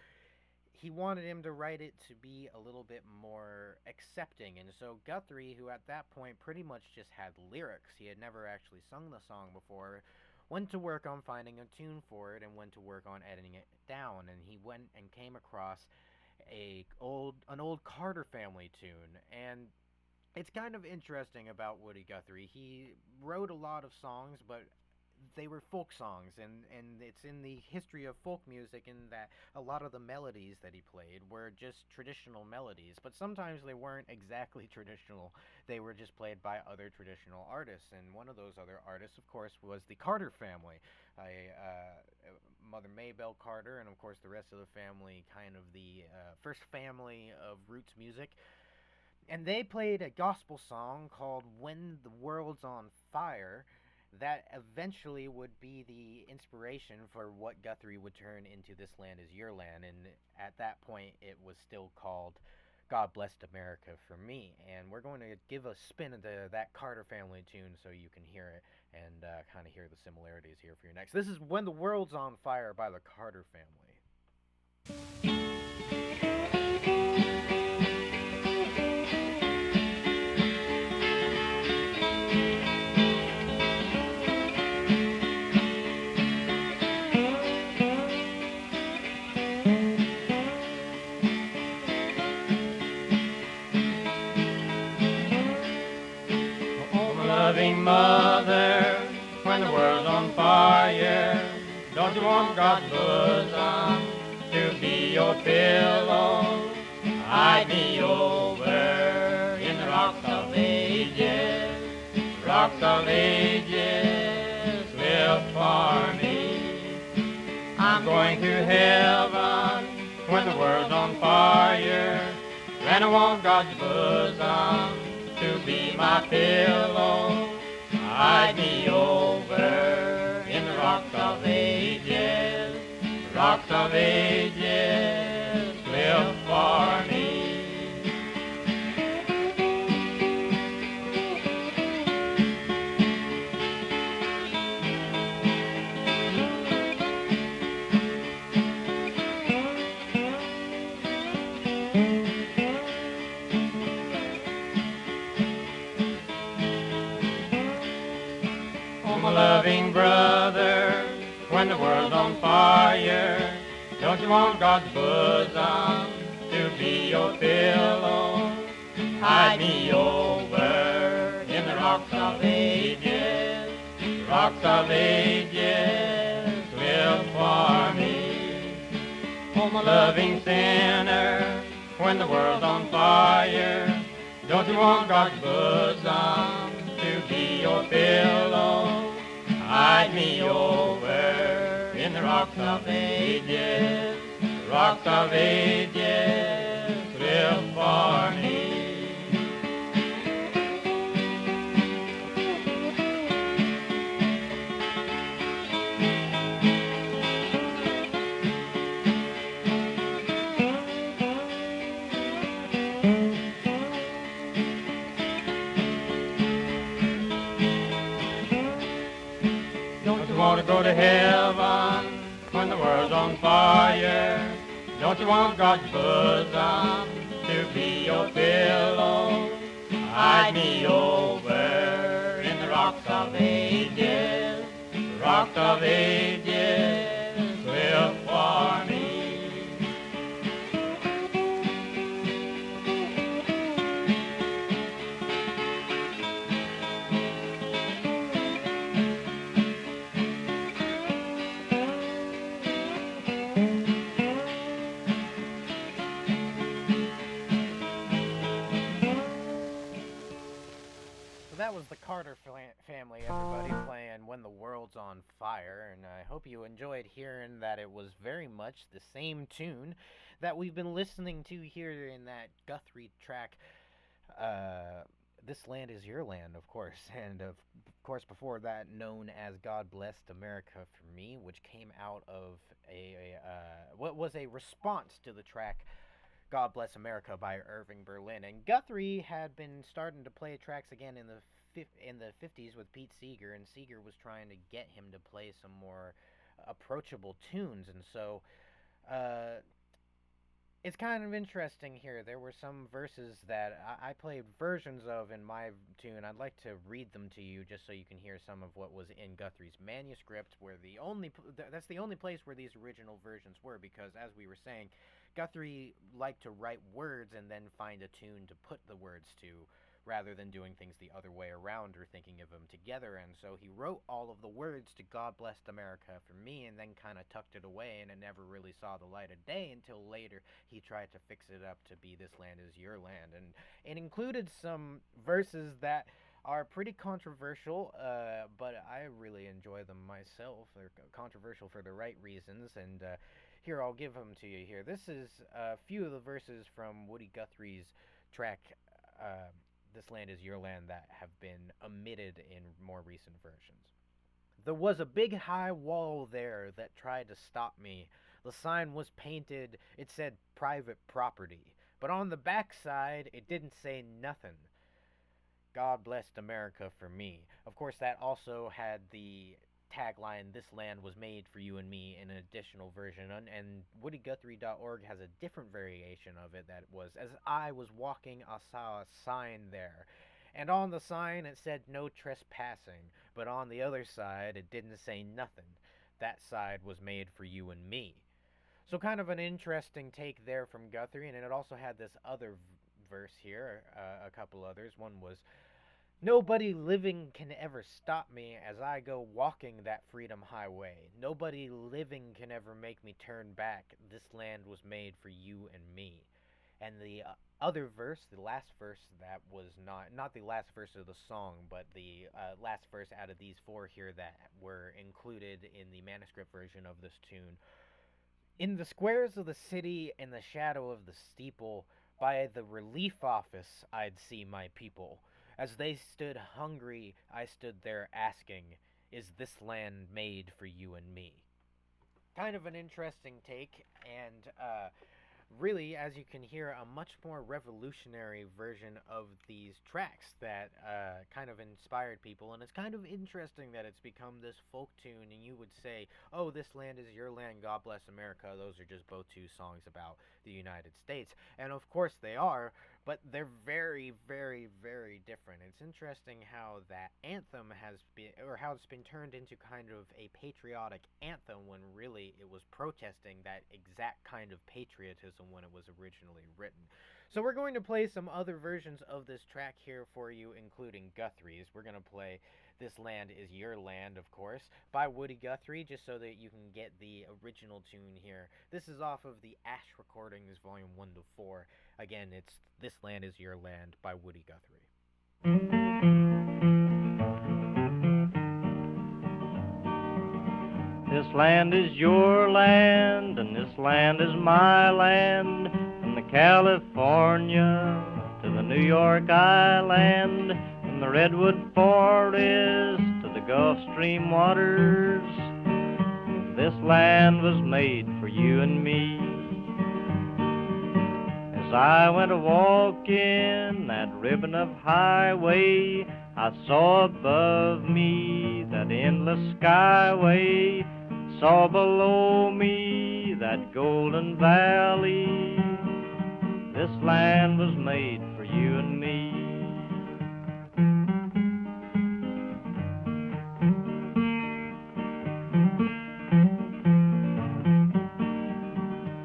he wanted him to write it to be a little bit more accepting. And so Guthrie, who at that point pretty much just had lyrics, he had never actually sung the song before, went to work on finding a tune for it and went to work on editing it down. And he went and came across an old Carter Family tune. And it's kind of interesting about Woody Guthrie. He wrote a lot of songs, but they were folk songs, and it's in the history of folk music in that a lot of the melodies that he played were just traditional melodies, but sometimes they weren't exactly traditional. They were just played by other traditional artists, and one of those other artists, of course, was the Carter family. Mother Maybelle Carter, and of course the rest of the family, kind of the first family of roots music. And they played a gospel song called When the World's on Fire, that eventually would be the inspiration for what Guthrie would turn into This Land Is Your Land. And at that point, it was still called God Blessed America for Me. And we're going to give a spin into that Carter Family tune so you can hear it and kind of hear the similarities here for your next. This is When the World's on Fire by the Carter Family.
loving mother, when the world's on fire, don't you want God's bosom to be your pillow? Hide me over in the rocks of ages, rocks of ages, live for me. I'm going to heaven when the world's on fire, and I want God's bosom to be my pillow. Hide me over in the rocks of ages, rocks of ages, live for me. Loving brother, when the world's on fire, don't you want God's bosom to be your pillow? Hide me over in the rocks of ages, rocks of ages, live for me. Oh, my loving sinner, when the world's on fire, don't you want God's bosom to be your pillow? Hide me over in the rocks of ages, rocks of ages, live for me. Want to go to heaven when the world's on fire? Don't you want God's bosom to be your pillow? Hide me over in the rocks of ages, rocks of ages, live for me.
That was the Carter family, everybody, playing When the World's on Fire, and I hope you enjoyed hearing that it was very much the same tune that we've been listening to here in that Guthrie track, This Land Is Your Land, of course, and of course before that known as God Blessed America for Me, which came out of what was a response to the track God Bless America by Irving Berlin. And Guthrie had been starting to play tracks again in the 50s with Pete Seeger, and Seeger was trying to get him to play some more approachable tunes. And so it's kind of interesting here. There were some verses that I played versions of in my tune. I'd like to read them to you just so you can hear some of what was in Guthrie's manuscript, where that's the only place where these original versions were, because as we were saying, Guthrie liked to write words and then find a tune to put the words to, rather than doing things the other way around or thinking of them together. And so he wrote all of the words to God Blessed America for Me and then kind of tucked it away, and it never really saw the light of day until later he tried to fix it up to be This Land Is Your Land. And it included some verses that are pretty controversial, but I really enjoy them myself. They're controversial for the right reasons, and here, I'll give them to you here. This is a few of the verses from Woody Guthrie's track, This Land Is Your Land, that have been omitted in more recent versions. There was a big high wall there that tried to stop me. The sign was painted, it said private property. But on the backside, it didn't say nothing. God blessed America for me. Of course, that also had the tagline, This Land Was Made for You and Me, in an additional version, and WoodyGuthrie.org has a different variation of it that was, as I was walking, I saw a sign there, and on the sign it said no trespassing, but on the other side it didn't say nothing. That side was made for you and me. So kind of an interesting take there from Guthrie, and it also had this other verse here, a couple others. One was, Nobody living can ever stop me as I go walking that freedom highway. Nobody living can ever make me turn back. This land was made for you and me. And the other verse, the last verse that was not the last verse of the song, but the last verse out of these four here that were included in the manuscript version of this tune. In the squares of the city, in the shadow of the steeple, by the relief office I'd see my people. As they stood hungry, I stood there asking, is this land made for you and me? Kind of an interesting take, and really, as you can hear, a much more revolutionary version of these tracks that kind of inspired people. And it's kind of interesting that it's become this folk tune, and you would say, oh, this land is your land, God bless America. Those are just both two songs about the United States. And of course they are, but they're very, very, very different. It's interesting how that anthem has been, or how it's been turned into kind of a patriotic anthem when really it was protesting that exact kind of patriotism when it was originally written. So we're going to play some other versions of this track here for you, including Guthrie's. We're going to play This Land Is Your Land, of course, by Woody Guthrie, just so that you can get the original tune here. This is off of the Ash Recordings, Volume 1 to 4. Again, it's This Land Is Your Land by Woody Guthrie.
This land is your land, and this land is my land, from the California to the New York Island, from the Redwood Forest to the Gulf Stream waters. This land was made for you and me. As I went a-walking that ribbon of highway, I saw above me that endless skyway, saw below me that golden valley. This land was made for you and me.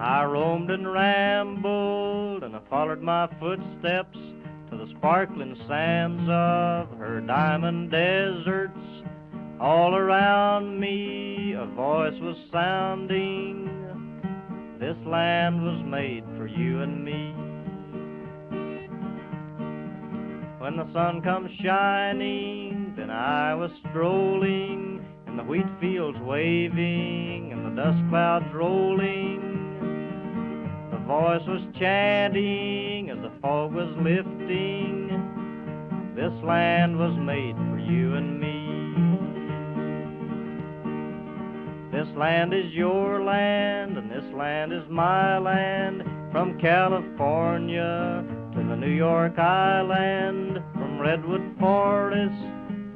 I roamed and rambled, and I followed my footsteps to the sparkling sands of her diamond deserts. All around me a voice was sounding, this land was made for you and me. When the sun comes shining, then I was strolling in the wheat fields waving and the dust clouds rolling. The voice was chanting as the fog was lifting, this land was made for you and me. This land is your land, and this land is my land, from California to the New York Island, from Redwood Forest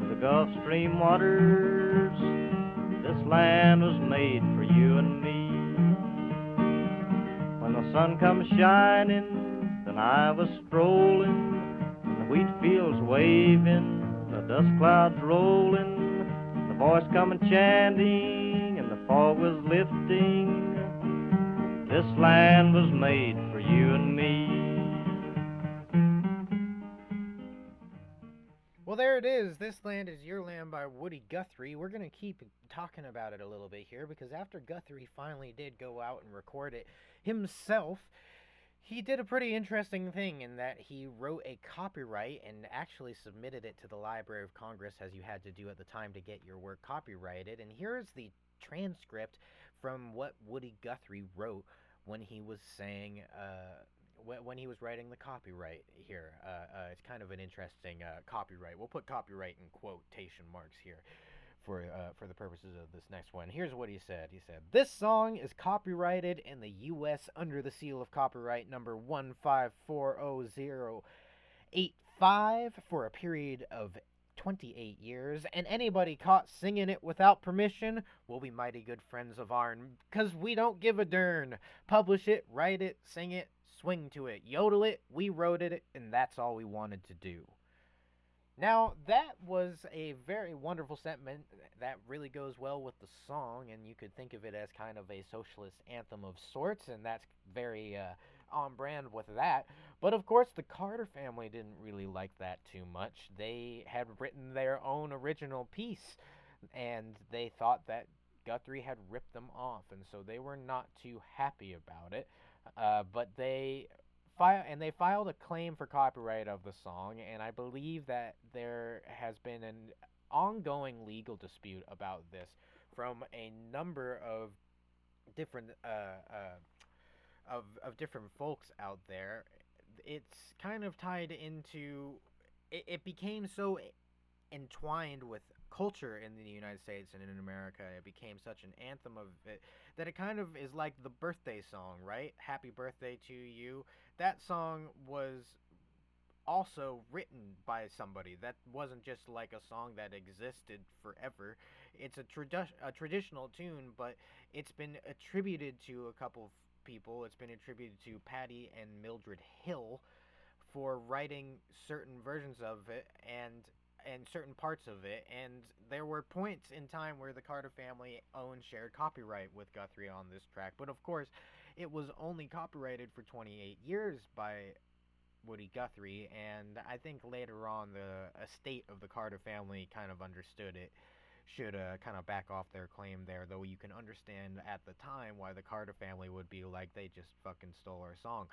to the Gulf Stream waters. This land was made for you and me. When the sun comes shining, then I was strolling, in the wheat fields waving, the dust clouds rolling, the voice coming chanting, and the fog was lifting. This land was made for you and me.
Well, there it is. This Land Is Your Land by Woody Guthrie. We're going to keep talking about it a little bit here because after Guthrie finally did go out and record it himself, he did a pretty interesting thing in that he wrote a copyright and actually submitted it to the Library of Congress, as you had to do at the time to get your work copyrighted. And here's the transcript from what Woody Guthrie wrote when he was saying, when he was writing the copyright here. It's kind of an interesting copyright. We'll put copyright in quotation marks here for the purposes of this next one. Here's what he said. He said, "This song is copyrighted in the U.S. under the seal of copyright number 1540085 for a period of 28 years, and anybody caught singing it without permission will be mighty good friends of ourn, 'cause we don't give a dern. Publish it, write it, sing it, swing to it, yodel it, we wrote it, and that's all we wanted to do." Now, that was a very wonderful sentiment that really goes well with the song, and you could think of it as kind of a socialist anthem of sorts, and that's very on brand with that. But of course, the Carter family didn't really like that too much. They had written their own original piece, and they thought that Guthrie had ripped them off, and so they were not too happy about it. But they filed a claim for copyright of the song, and I believe that there has been an ongoing legal dispute about this from a number of different of different folks out there. It's kind of tied into it became so entwined with culture in the United States and in America. It became such an anthem of it that it kind of is like the birthday song, right? Happy birthday to you. That song was also written by somebody. That wasn't just like a song that existed forever. It's a traditional tune, but it's been attributed to a couple of people. It's been attributed to Patty and Mildred Hill for writing certain versions of it and certain parts of it, and there were points in time where the Carter family owned shared copyright with Guthrie on this track, but of course it was only copyrighted for 28 years by Woody Guthrie, and I think later on the estate of the Carter family kind of understood it should kind of back off their claim there, though you can understand at the time why the Carter family would be like, they just fucking stole our song.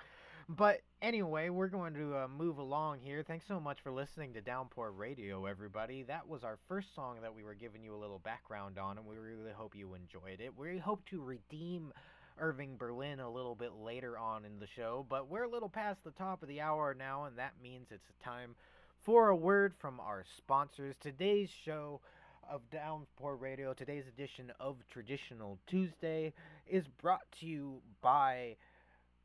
But anyway, we're going to move along here. Thanks so much for listening to Downpour Radio, everybody. That was our first song that we were giving you a little background on, and we really hope you enjoyed it. We hope to redeem Irving Berlin a little bit later on in the show, but we're a little past the top of the hour now, and that means it's time for a word from our sponsors. Today's show of Downpour Radio, today's edition of Traditional Tuesday, is brought to you by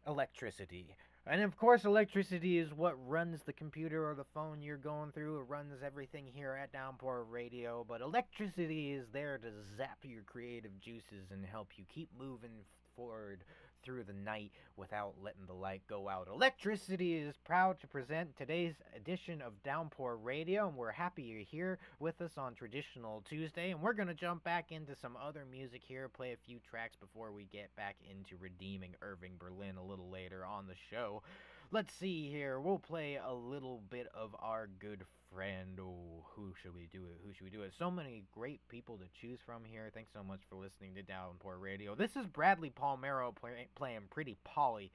electricity. And of course, electricity is what runs the computer or the phone you're going through. It runs everything here at Downpour Radio, but electricity is there to zap your creative juices and help you keep moving forward through the night without letting the light go out. Electricity is proud to present today's edition of Downpour Radio, and we're happy you're here with us on Traditional Tuesday, and we're going to jump back into some other music here, play a few tracks before we get back into redeeming Irving Berlin a little later on the show. Let's see here. We'll play a little bit of our good friend. Oh, who should we do it? Who should we do it? So many great people to choose from here. Thanks so much for listening to Downpour Radio. This is Bradley Palmero playing Pretty Polly,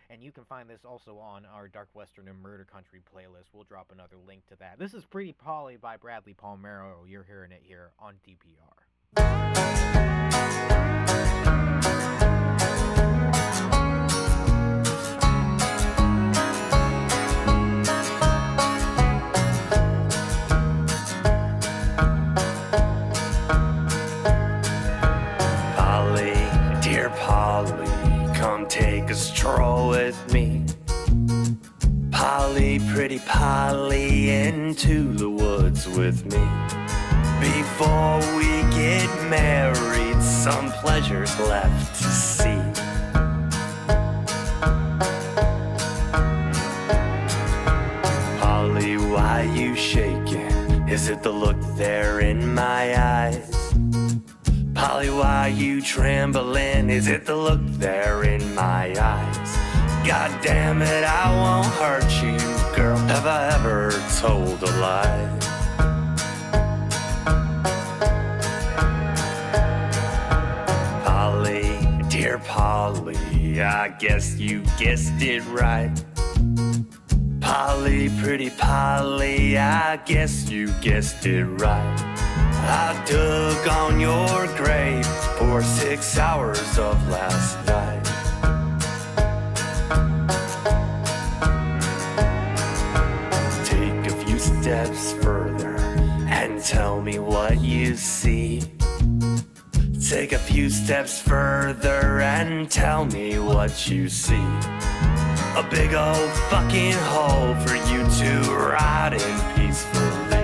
and you can find this also on our Dark Western and Murder Country playlist. We'll drop another link to that. This is Pretty Polly by Bradley Palmero. You're hearing it here on DPR.
Come take a stroll with me, Polly, pretty Polly, into the woods with me. Before we get married, some pleasures left to see. Polly, why you shaking? Is it the look there in my eyes? Polly, why you trembling? Is it the look there in my eyes? God damn it, I won't hurt you, girl. Have I ever told a lie? Polly, dear Polly, I guess you guessed it right. Polly, pretty Polly, I guess you guessed it right. I dug on your grave for 6 hours of last night. Take a few steps further and tell me what you see. Take a few steps further and tell me what you see. A big old fucking hole for you to ride in peacefully.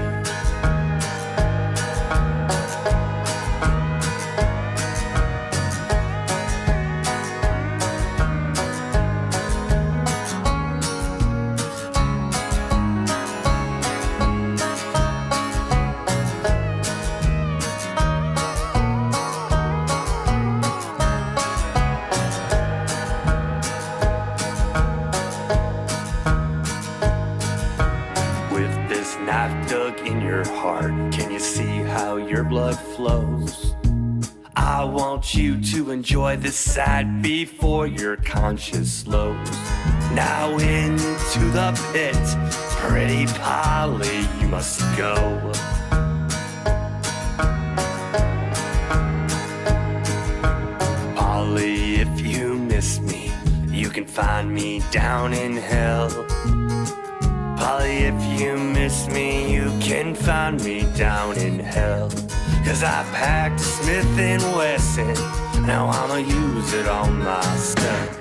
I've dug in your heart. Can you see how your blood flows? I want you to enjoy this sight before your conscience slows. Now into the pit, pretty Polly, you must go. Polly, if you miss me, you can find me down in hell. Polly, if you miss me, you can find me down in hell. 'Cause I packed a Smith & Wesson, now I'ma use it on myself.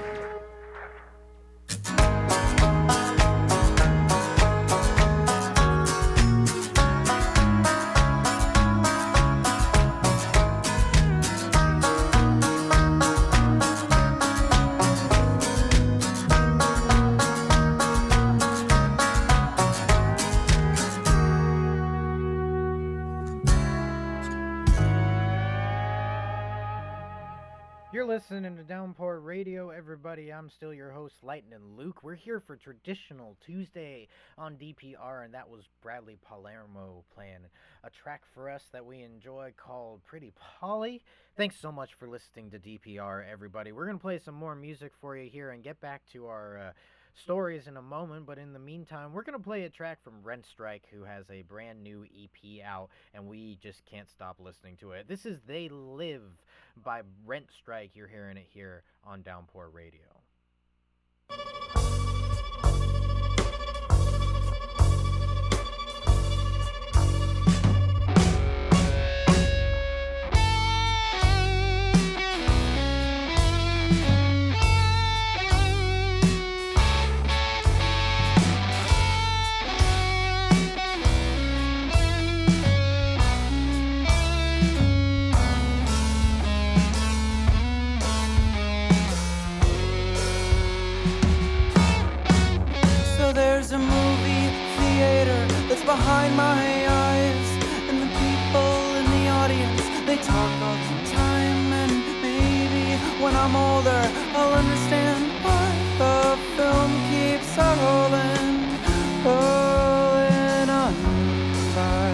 You're listening to Downpour Radio, everybody. I'm still your host, Lightning Luke. We're here for Traditional Tuesday on DPR, and that was Bradley Palermo playing a track for us that we enjoy called Pretty Polly. Thanks so much for listening to DPR, everybody. We're going to play some more music for you here and get back to our stories in a moment, but in the meantime, we're going to play a track from Rent Strike, who has a brand new EP out, and we just can't stop listening to it. This is They Live by Rent Strike. You're hearing it here on Downpour Radio.
There's a movie theater that's behind my eyes, and the people in the audience, they talk all the time, and maybe when I'm older I'll understand why the film keeps rolling on by.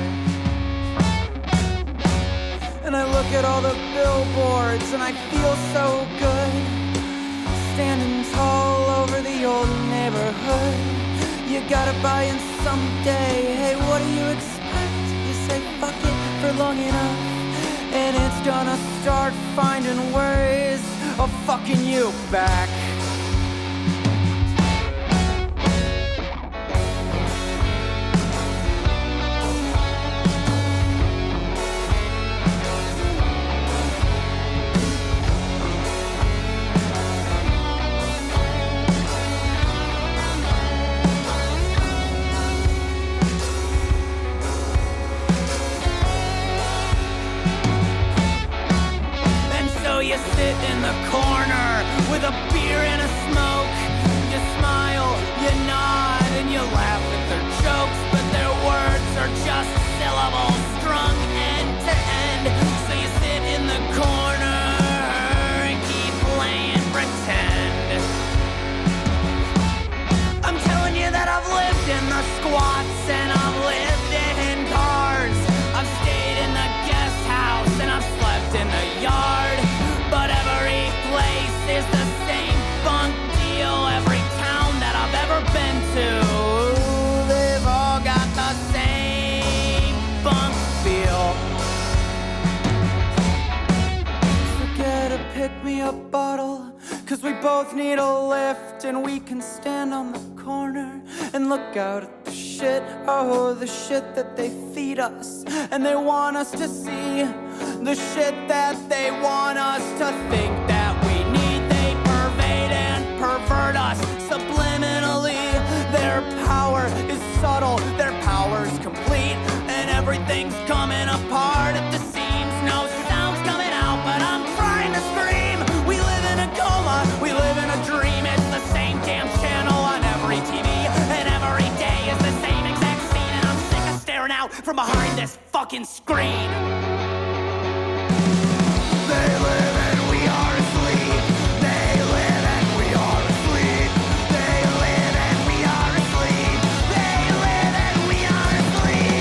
And I look at all the billboards and I feel so good, standing tall over the old neighborhood. You gotta buy in someday. Hey, what do you expect? You say fuck it for long enough, and it's gonna start finding ways of fucking you back.
You sit in the corner with a beer and a smoke. You smile, you nod, and you laugh at their jokes, but their words are just syllables strung end to end. So you sit in the corner and keep playing pretend. I'm telling you that I've lived in the squats and I've lived in cars. I've stayed in the guest house and I've slept in the yard. But every place is the same bunk deal. Every town that I've ever been to, they've all got the same bunk feel.
Forget a pick-me-up bottle, 'cause we both need a lift, and we can stand on the corner and look out at the shit, oh, the shit that they feed us, and they want us to see the shit that they want us to think that we need. They pervade and pervert us subliminally. Their power is subtle, their power's complete, and everything's coming apart at the seams. No sound's coming out, but I'm trying to scream. We live in a coma, we live in a dream. It's the same damn channel on every TV, and every day is the same exact scene, and I'm sick of staring out from behind this fucking screen.
They live and we are asleep. They live and we are asleep. They live and we are asleep. They live and we are asleep.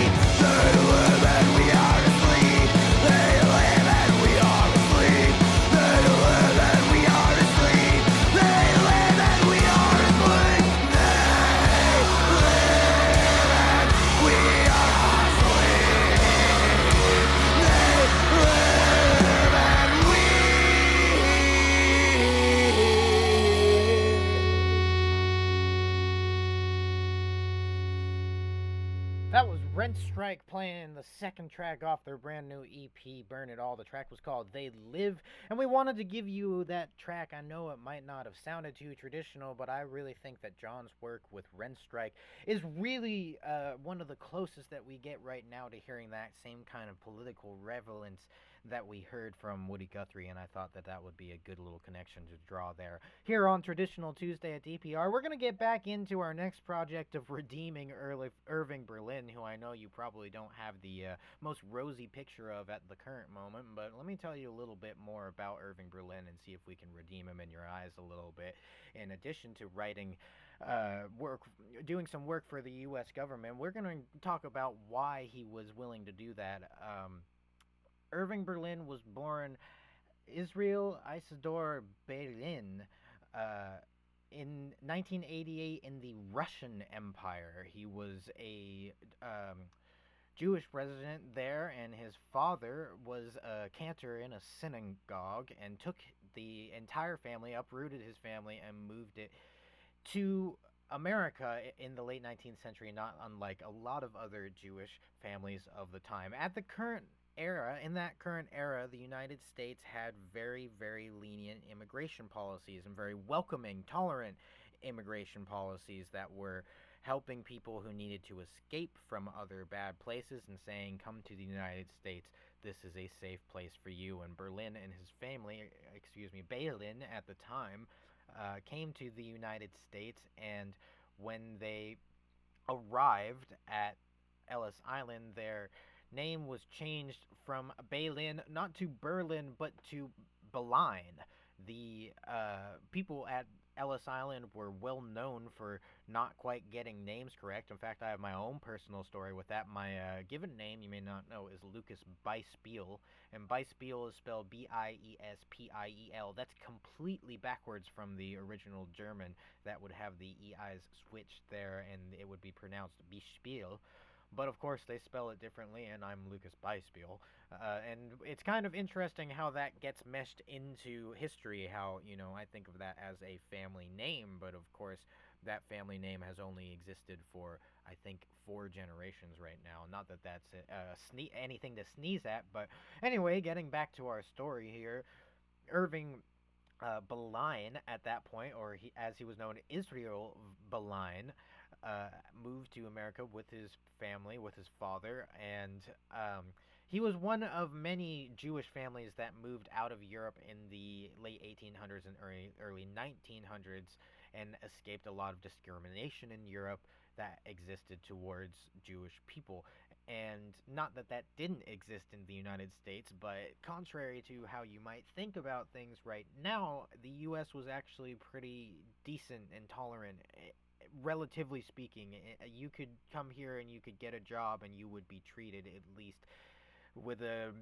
Rent Strike playing the second track off their brand new EP, Burn It All. The track was called They Live, and we wanted to give you that track. I know it might not have sounded too traditional, but I really think that John's work with Rent Strike is really one of the closest that we get right now to hearing that same kind of political relevance that we heard from Woody Guthrie, and I thought that that would be a good little connection to draw there. Here on Traditional Tuesday at DPR, we're going to get back into our next project of redeeming Irving Berlin, who I know you probably don't have the most rosy picture of at the current moment, but let me tell you a little bit more about Irving Berlin and see if we can redeem him in your eyes a little bit. In addition to writing doing some work for the U.S. government, we're going to talk about why he was willing to do that. Irving Berlin was born Israel Isidore Berlin in 1988 in the Russian Empire. He was a Jewish resident there, and his father was a cantor in a synagogue and took the entire family, uprooted his family, and moved it to America in the late 19th century, not unlike a lot of other Jewish families of the time. In that current era, the United States had very, very lenient immigration policies and very welcoming, tolerant immigration policies that were helping people who needed to escape from other bad places and saying, come to the United States, this is a safe place for you. And Berlin and his family, Balin at the time, came to the United States, and when they arrived at Ellis Island, their name was changed from Balin, not to Berlin, but to Beline. The people at Ellis Island were well known for not quite getting names correct. In fact, I have my own personal story with that. My given name, you may not know, is Lucas Beispiel, and Beispiel is spelled Biespiel. That's completely backwards from the original German that would have the EIs switched there, and it would be pronounced Bispiel. But of course they spell it differently, and I'm Lucas Beispiel. And it's kind of interesting how that gets meshed into history, how, I think of that as a family name, but of course that family name has only existed for, I think, 4 generations right now. Not that that's anything to sneeze at, but anyway, getting back to our story here, Irving Beline at that point, or as he was known, Israel Beline, moved to America with his family, with his father, and he was one of many Jewish families that moved out of Europe in the late 1800s and early 1900s and escaped a lot of discrimination in Europe that existed towards Jewish people. And not that that didn't exist in the United States, but contrary to how you might think about things right now, the U.S. was actually pretty decent and tolerant, relatively speaking. You could come here and you could get a job and you would be treated at least with a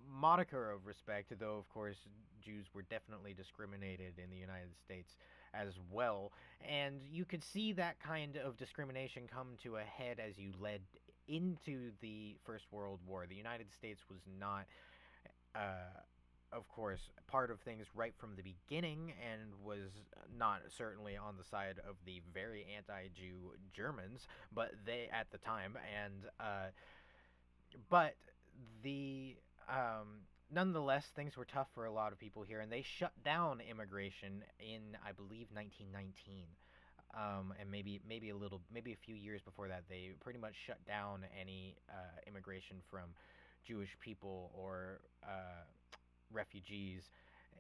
moniker of respect, though of course Jews were definitely discriminated in the United States as well. And you could see that kind of discrimination come to a head as you led into the First World War. The United States was not of course part of things right from the beginning, and was not certainly on the side of the very anti-Jew Germans, but they at the time, and but the nonetheless, things were tough for a lot of people here, and they shut down immigration in, I believe, 1919. And maybe a few years before that, they pretty much shut down any immigration from Jewish people or refugees,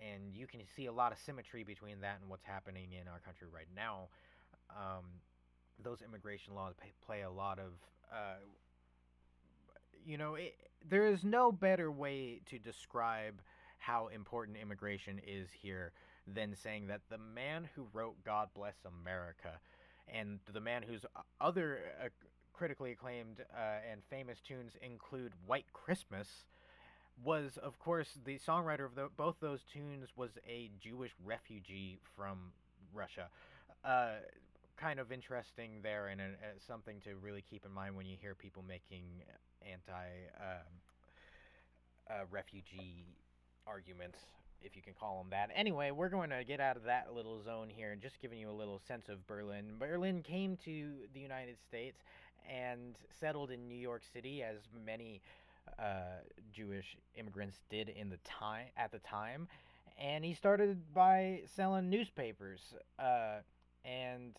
and you can see a lot of symmetry between that and what's happening in our country right now. Those immigration laws play a lot of there is no better way to describe how important immigration is here than saying that the man who wrote God Bless America, and the man whose other critically acclaimed and famous tunes include White Christmas, was, of course, the songwriter of both those tunes was a Jewish refugee from Russia. Kind of interesting there, and something to really keep in mind when you hear people making anti-refugee arguments, if you can call them that. Anyway, we're going to get out of that little zone here and just giving you a little sense of Berlin. Berlin came to the United States and settled in New York City, as many Jewish immigrants did at the time. And he started by selling newspapers, and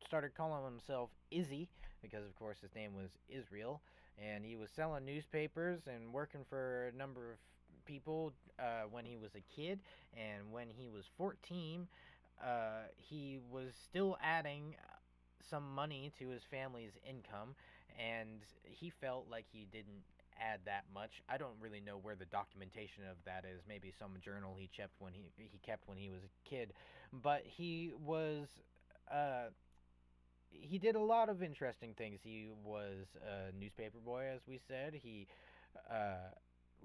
started calling himself Izzy because, of course, his name was Israel. And he was selling newspapers and working for a number of people when he was a kid. And when he was 14, he was still adding some money to his family's income, and he felt like he didn't add that much. I don't really know where the documentation of that is. Maybe some journal he kept when he was a kid, but he did a lot of interesting things. He was a newspaper boy, as we said. He uh,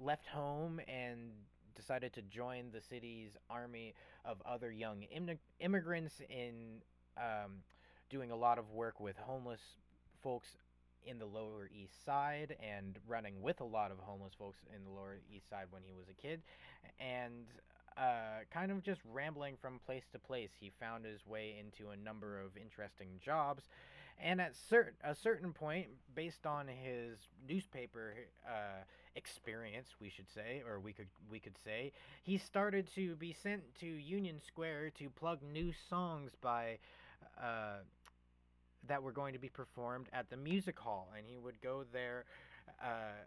left home and decided to join the city's army of other young immigrants in doing a lot of work with homeless folks in the Lower East Side and running with a lot of homeless folks in the Lower East Side when he was a kid. And kind of just rambling from place to place, he found his way into a number of interesting jobs. And at a certain point, based on his newspaper experience, we should say, or we could say, he started to be sent to Union Square to plug new songs by uh, that were going to be performed at the music hall, and he would go there, uh,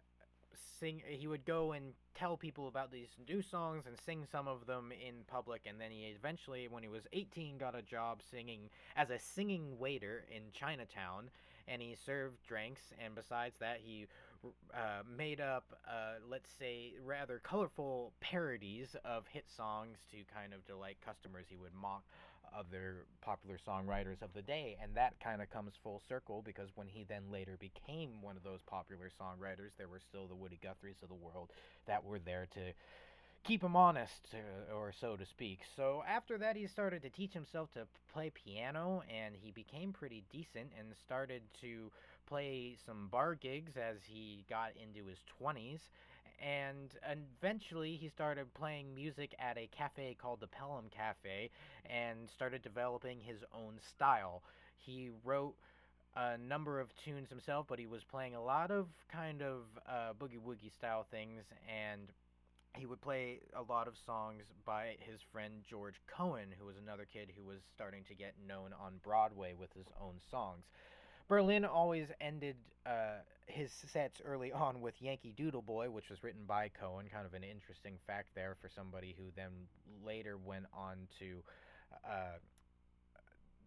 sing. He would go and tell people about these new songs and sing some of them in public. And then he eventually, when he was 18, got a job singing as a singing waiter in Chinatown, and he served drinks. And besides that, he made up, let's say, rather colorful parodies of hit songs to kind of delight customers. He would mock other popular songwriters of the day, and that kind of comes full circle because when he then later became one of those popular songwriters, there were still the Woody Guthries of the world that were there to keep him honest, or so to speak. So after that, he started to teach himself to play piano, and he became pretty decent and started to play some bar gigs as he got into his 20s. And eventually, he started playing music at a cafe called the Pelham Cafe and started developing his own style. He wrote a number of tunes himself, but he was playing a lot of kind of boogie woogie style things, and he would play a lot of songs by his friend George Cohen, who was another kid who was starting to get known on Broadway with his own songs. Berlin always ended his sets early on with Yankee Doodle Boy, which was written by Cohen. Kind of an interesting fact there for somebody who then later went on to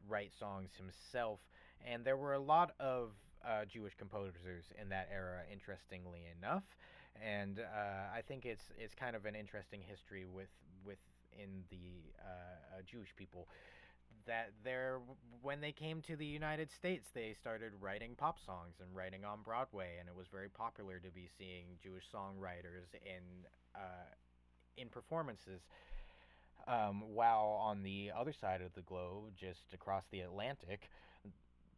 write songs himself. And there were a lot of Jewish composers in that era, interestingly enough. And I think it's kind of an interesting history within the Jewish people that when they came to the United States, they started writing pop songs and writing on Broadway, and it was very popular to be seeing Jewish songwriters in performances. While on the other side of the globe, just across the Atlantic,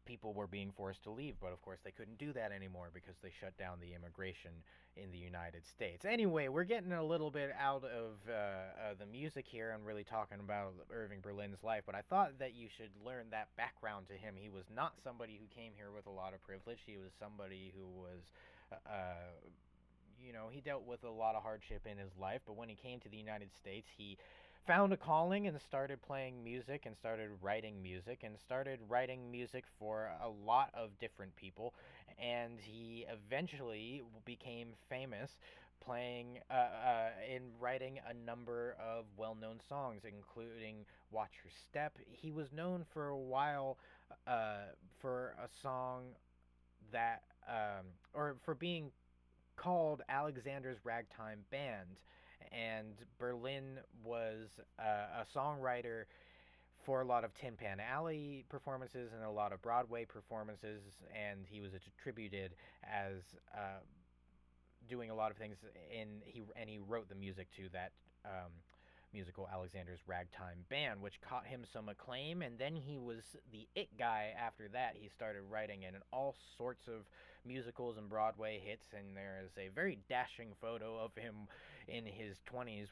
people were being forced to leave, but of course they couldn't do that anymore because they shut down the immigration in the United States. Anyway, we're getting a little bit out of the music here and really talking about Irving Berlin's life, but I thought that you should learn that background to him. He was not somebody who came here with a lot of privilege. He was somebody who was, he dealt with a lot of hardship in his life, but when he came to the United States, he found a calling and started playing music and started writing music for a lot of different people, and he eventually became famous playing in writing a number of well-known songs, including Watch Your Step. He was known for a while for a song that or for being called Alexander's Ragtime Band, and Berlin was a songwriter for a lot of Tin Pan Alley performances and a lot of Broadway performances, and he was attributed as doing a lot of things he wrote the music to that musical Alexander's Ragtime Band, which caught him some acclaim, and then he was the it guy after that. He started writing in all sorts of musicals and Broadway hits, and there is a very dashing photo of him in his 20s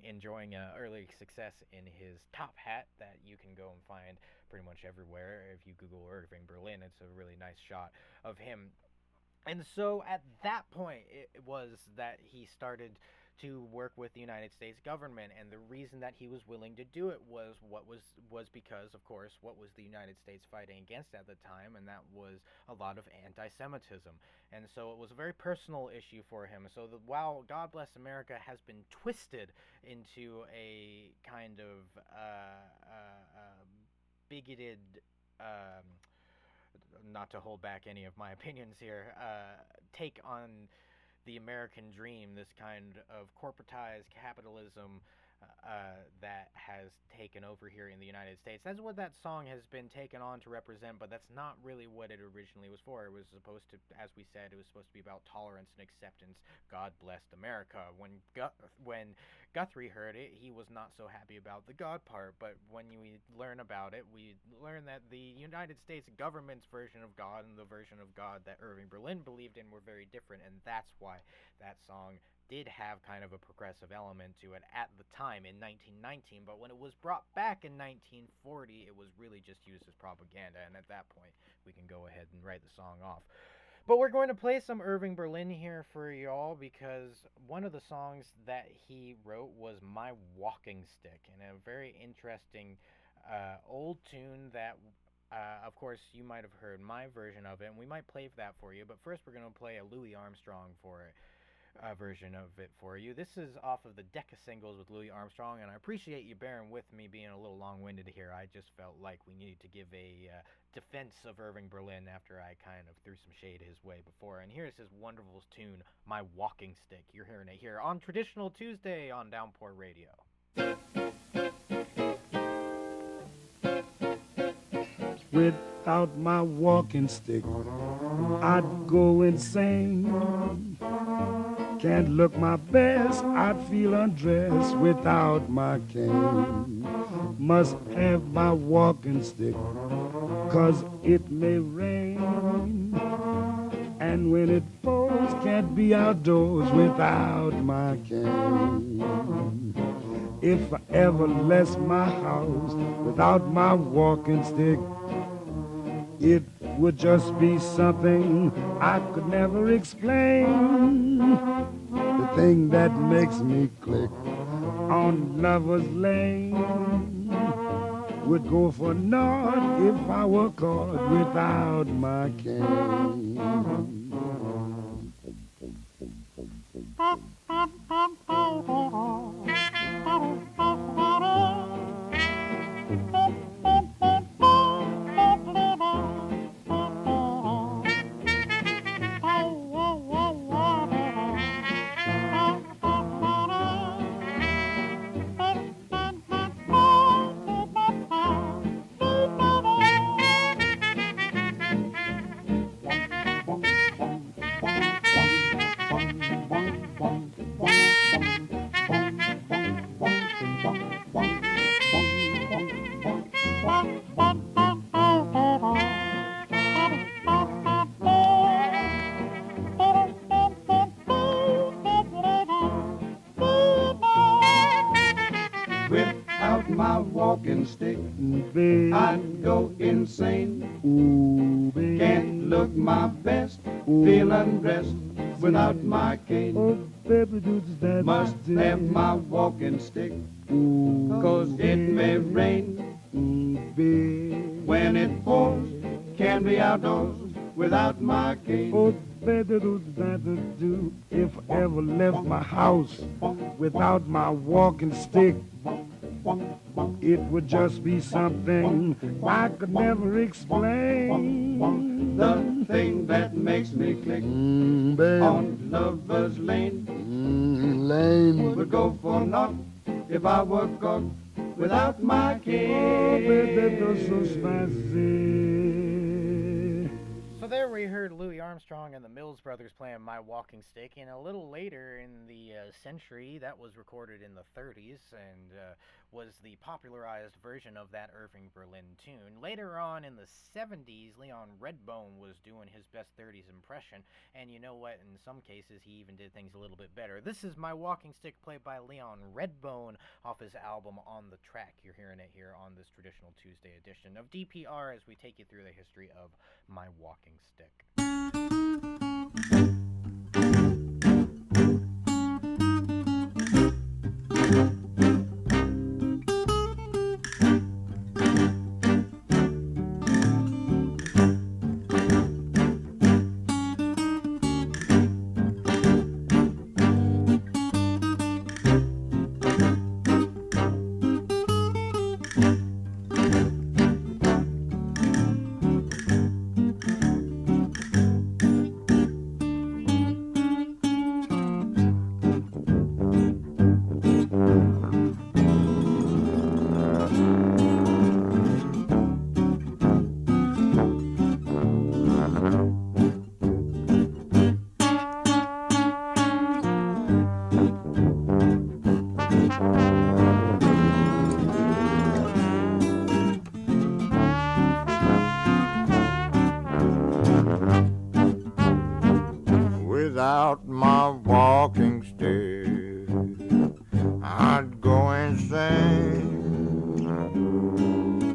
enjoying early success in his top hat that you can go and find pretty much everywhere. If you Google Irving Berlin, it's a really nice shot of him. And so at that point, it was that he started to work with the United States government, and the reason that he was willing to do it was because, of course, what was the United States fighting against at the time, and that was a lot of anti-Semitism. And so it was a very personal issue for him. So while God Bless America has been twisted into a kind of bigoted, not to hold back any of my opinions here, take on the American dream, this kind of corporatized capitalism that has taken over here in the United States. That's what that song has been taken on to represent, but that's not really what it originally was for. It was supposed to, as we said, it was supposed to be about tolerance and acceptance. God blessed America. When Guthrie heard it, he was not so happy about the God part, but when we learn about it, we learn that the United States government's version of God and the version of God that Irving Berlin believed in were very different, and that's why that song did have kind of a progressive element to it at the time in 1919, but when it was brought back in 1940, it was really just used as propaganda, and at that point, we can go ahead and write the song off. But we're going to play some Irving Berlin here for y'all, because one of the songs that he wrote was My Walking Stick, and a very interesting old tune that of course, you might have heard my version of it, and we might play that for you, but first we're going to play a Louis Armstrong version of it for you. This is off of the Decca singles with Louis Armstrong, and I appreciate you bearing with me being a little long-winded here. I just felt like we needed to give a defense of Irving Berlin after I kind of threw some shade his way before. And here's his wonderful tune, My Walking Stick. You're hearing it here on Traditional Tuesday on Downpour Radio.
Without my walking stick, I'd go insane. Can't look my best, I'd feel undressed without my cane. Must have my walking stick, 'cause it may rain. And when it pours, can't be outdoors without my cane. If I ever left my house without my walking stick, it would just be something I could never explain. The thing that makes me click on Lover's Lane would go for naught if I were caught without my cane. Without my walking stick, I'd go insane. Can't look my best, feel undressed without my cane. Must have my walking stick, 'cause it may rain. When it pours, can't be outdoors without my cane. If I ever left my house without my walking stick, it would just be something I could never explain. The thing that makes me click on Lover's Lane would go for naught if I were caught without my cane.
So there we heard Louis Armstrong Armstrong and the Mills Brothers playing My Walking Stick, and a little later in the century, that was recorded in the 30s and was the popularized version of that Irving Berlin tune. Later on in the 70s, Leon Redbone was doing his best 30s impression, and you know what? In some cases, he even did things a little bit better. This is My Walking Stick played by Leon Redbone off his album On the Track. You're hearing it here on this traditional Tuesday edition of DPR as we take you through the history of My Walking Stick.
Without my walking stick, I'd go insane.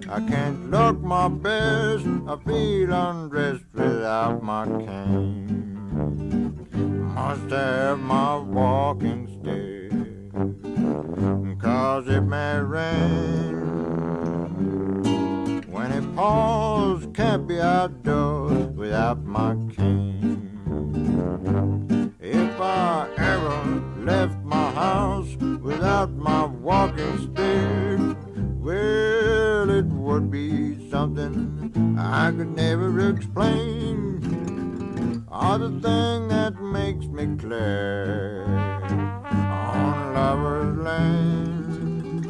I can't look my best, I feel undressed without my cane. Must have my walking stick, 'cause it may rain. When it pours, can't be outdoors without my cane. If I ever left my house without my walking stick, well, it would be something I could never explain. Or the thing that makes me clear on Lover's Lane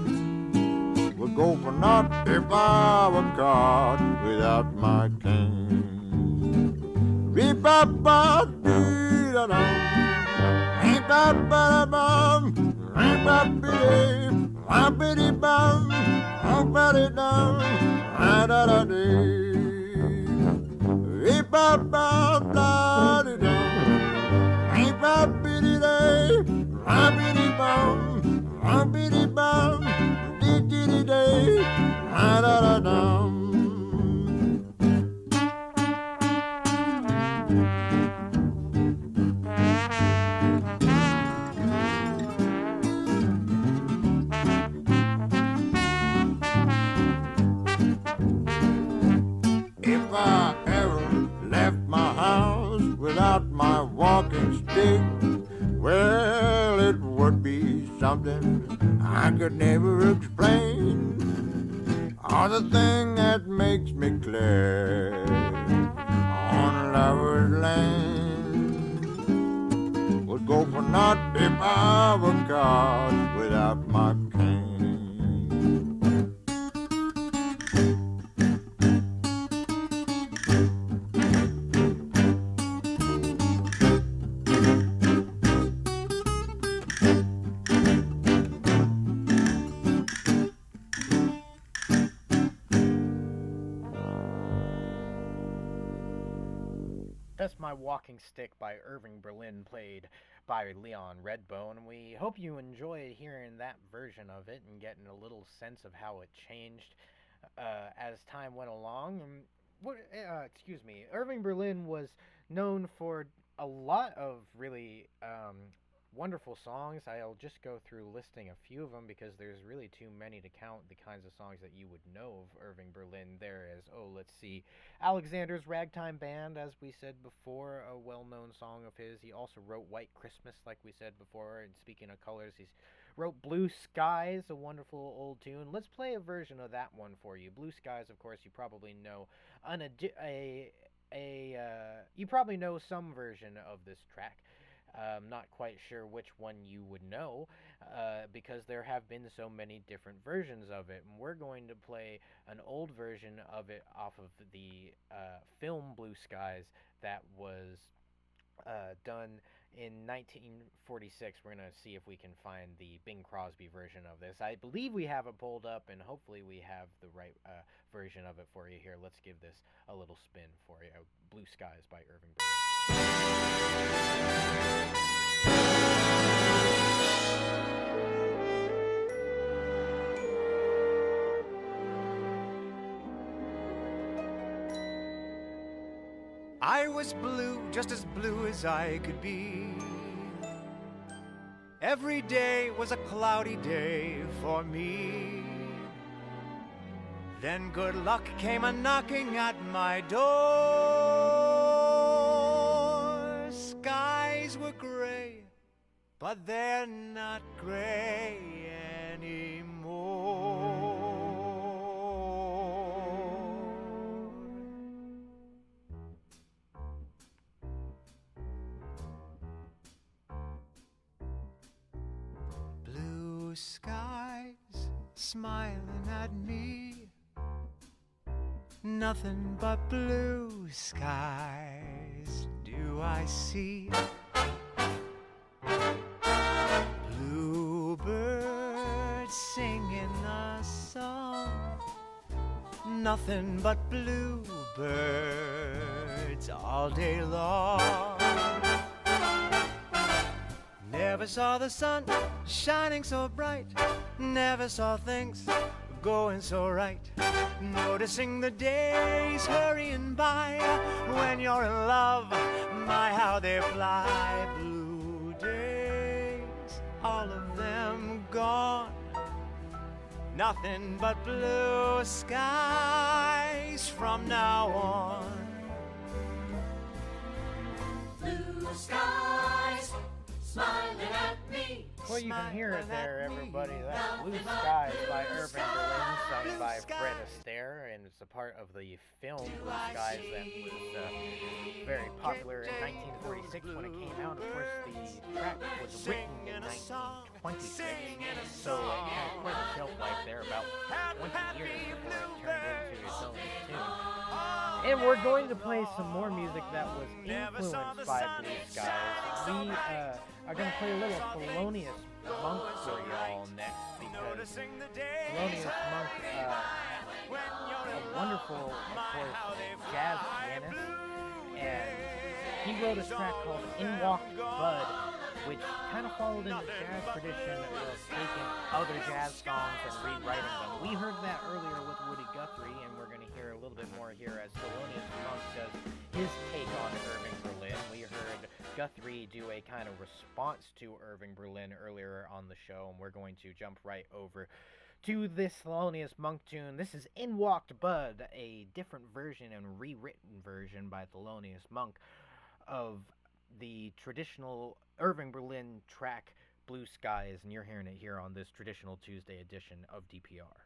would go for naught if I were caught without my cane. Ree-ba-ba-dee-da-dum, ree-ba-ba-da-bum, ree-ba-bee-dee, wah-biddy-bum, wah-ba-dee-dum, ah-da-da-dee. Ree-ba-ba-da-dee-dum, ree-ba-biddy-dee, wah-biddy-bum, wah-biddy-bum, dee-dee-dee-dee, ah-da-da-dum. If I ever left my house without my walking stick, well, it would be something I could never explain. Or the thing that makes me clear on Lover's Lane would go for naught if I were caught without my cane.
That's My Walking Stick by Irving Berlin, played by Leon Redbone. We hope you enjoy hearing that version of it and getting a little sense of how it changed as time went along. Irving Berlin was known for a lot of really wonderful songs. I'll just go through listing a few of them because there's really too many to count the kinds of songs that you would know of Irving Berlin. There is, let's see, Alexander's Ragtime Band, as we said before, a well-known song of his. He also wrote White Christmas, like we said before, and speaking of colors, he's wrote Blue Skies, a wonderful old tune. Let's play a version of that one for you. Blue Skies, of course, you probably know you probably know some version of this track. Not quite sure which one you would know because there have been so many different versions of it. And we're going to play an old version of it off of the film Blue Skies that was done in 1946. We're going to see if we can find the Bing Crosby version of this. I believe we have it pulled up, and hopefully we have the right version of it for you here. Let's give this a little spin for you. Blue Skies by Irving Berlin.
I was blue, just as blue as I could be. Every day was a cloudy day for me. Then good luck came a-knocking at my door. Skies were gray, but they're not gray anymore. Blue skies smiling at me, nothing but blue skies do I see. Bluebirds singing a song, nothing but bluebirds all day long. Never saw the sun shining so bright, never saw things going so right. Noticing the days hurrying by, when you're in love, my how they fly. Blue days, all of them gone, nothing but blue skies from now on.
Blue skies smiling at me.
Well, you can hear it there, everybody. That's Blue Skies by Irving Berlin, sung by Fred Astaire, and it's a part of the film Blue Skies that was very popular in 1946 when it came out. Of course, the track was written in 1926, so it had quite a shelf life there, about 20 years before it turned into its own tune. And we're going to play some more music that was influenced by Blue Skies. We are going to play a little Thelonious Monk for y'all next, because Thelonious Monk, a wonderful, of course, jazz pianist, and he wrote a track called In Walked Bud, which kind of followed in the jazz tradition of taking other jazz songs and rewriting them. We heard that earlier with Woody Guthrie, and we're going to hear a little bit more here as Thelonious Monk does his take on Irving Berlin. We heard Guthrie do a kind of response to Irving Berlin earlier on the show, and we're going to jump right over to this Thelonious Monk tune. This is In Walked Bud, a different version and rewritten version by Thelonious Monk of the traditional Irving Berlin track Blue Skies, and you're hearing it here on this traditional Tuesday edition of DPR.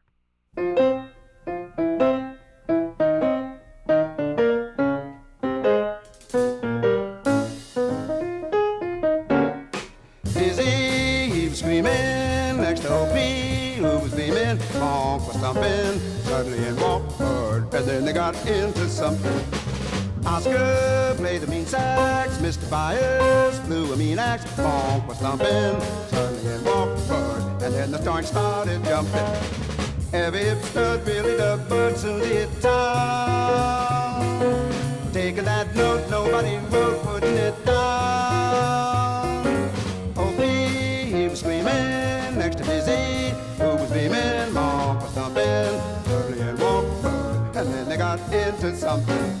Dizzy, he was screaming next to Opie, who was beaming. Monk was thumping, suddenly in walked Bud, and then they got into something. Oscar played the mean sax, Mr. Byers blew a mean axe. Monk was thumping, suddenly in walked Bud, and then the joint started jumping. Every hip stud really dug Bud, soon they hit town. Taking that note, nobody wrote, putting it down. Opie, he was screaming next to Dizzy, who was beaming. Monk was thumping, suddenly in walked Bud, and then they got into something.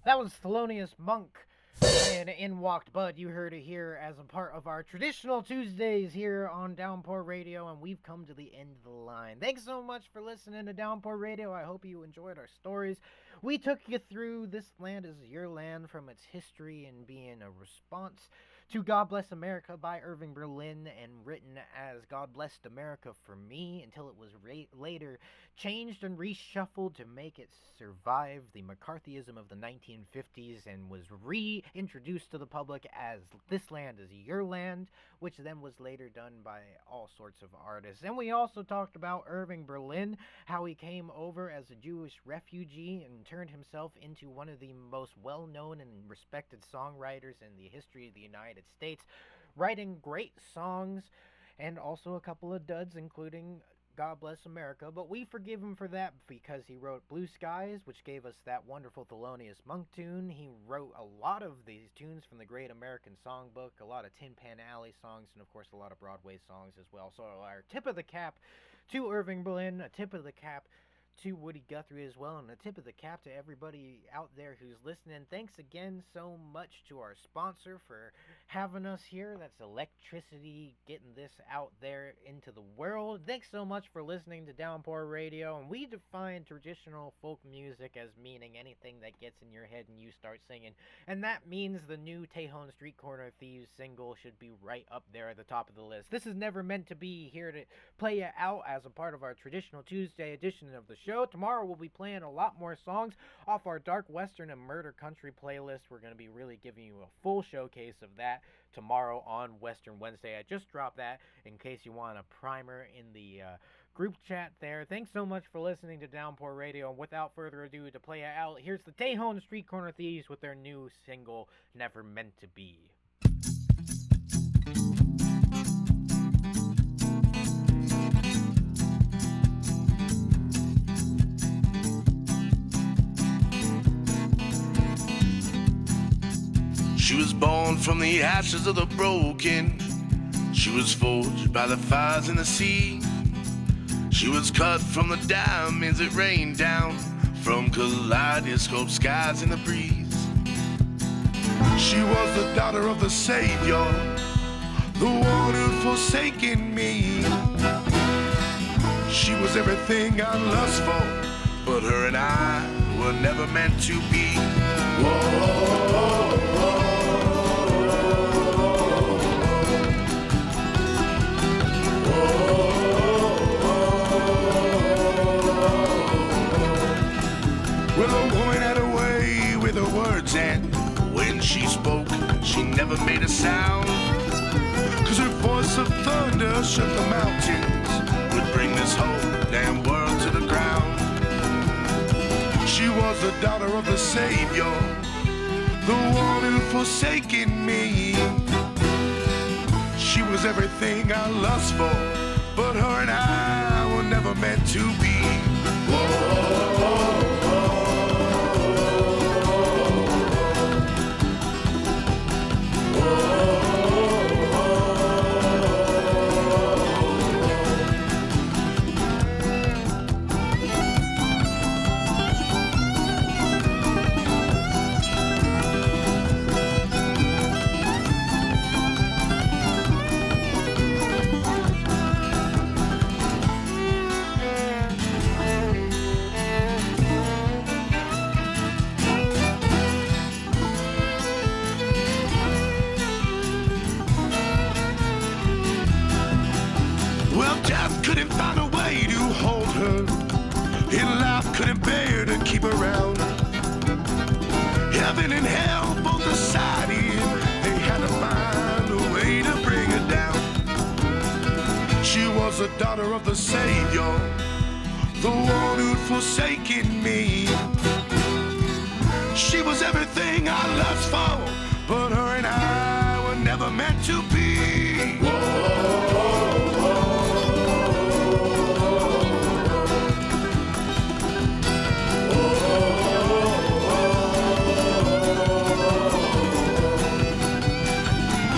That was Thelonious Monk and In Walked Bud. You heard it here as a part of our traditional Tuesdays here on Downpour Radio, and we've come to the end of the line. Thanks so much for listening to Downpour Radio. I hope you enjoyed our stories. We took you through This Land Is Your Land, from its history and being a response to God Bless America by Irving Berlin, and written as God Blessed America for Me, until it was later changed and reshuffled to make it survive the McCarthyism of the 1950s, and was reintroduced to the public as This Land Is Your Land, which then was later done by all sorts of artists. And we also talked about Irving Berlin, how he came over as a Jewish refugee and turned himself into one of the most well-known and respected songwriters in the history of the United States, writing great songs and also a couple of duds, including God Bless America. But we forgive him for that because he wrote Blue Skies, which gave us that wonderful Thelonious Monk tune. He wrote a lot of these tunes from the Great American Songbook, a lot of Tin Pan Alley songs, and of course a lot of Broadway songs as well. So our tip of the cap to Irving Berlin, a tip of the cap to Woody Guthrie as well, and a tip of the cap to everybody out there who's listening. Thanks again so much to our sponsor for having us here. That's Electricity, getting this out there into the world. Thanks so much for listening to Downpour Radio, and we define traditional folk music as meaning anything that gets in your head and you start singing, and that means the new Tejon Street Corner Thieves single should be right up there at the top of the list. This is never meant to be here to play it out as a part of our traditional Tuesday edition of the show. Tomorrow we'll be playing a lot more songs off our Dark Western and Murder Country playlist. We're going to be really giving you a full showcase of that tomorrow on Western Wednesday. I just dropped that in case you want a primer in the group chat there. Thanks so much for listening to Downpour Radio, and without further ado, to play it out, here's the Tejon Street Corner Thieves with their new single, Never Meant to Be.
She was born from the ashes of the broken. She was forged by the fires in the sea. She was cut from the diamonds that rained down from kaleidoscope skies in the breeze.
She was the daughter of the Savior, the one who'd forsaken me. She was everything I lust for, but her and I were never meant to be. Well, a woman had a way with her words, and when she spoke, she never made a sound. 'Cause her voice of thunder shook the mountains, would bring this whole damn world to the ground. She was the daughter of the Savior, the one who'd forsaken me. She was everything I lust for, but her and I were never meant to be. Well, death couldn't find a way to hold her, and life couldn't bear to keep her around. Heaven and hell both decided they had to find a way to bring her down. She was the daughter of the Savior, the one who'd forsaken me. She was everything I lust for, but her and I were never meant to be.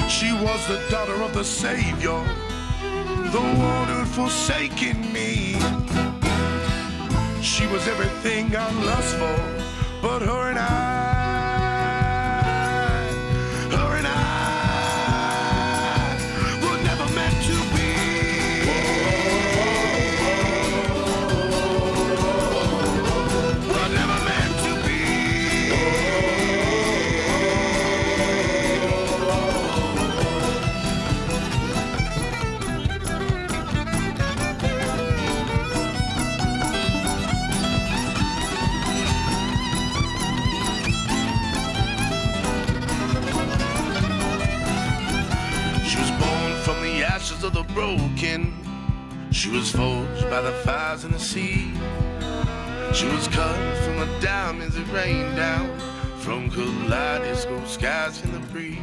She was the daughter of the Savior, the one who'd forsaken me. She was everything I lust for, but her and I were never meant to be. Were never meant to be. Ashes of the broken. She was forged by the fires in the sea. She was cut from the diamonds that rained down from kaleidoscope skies in the breeze.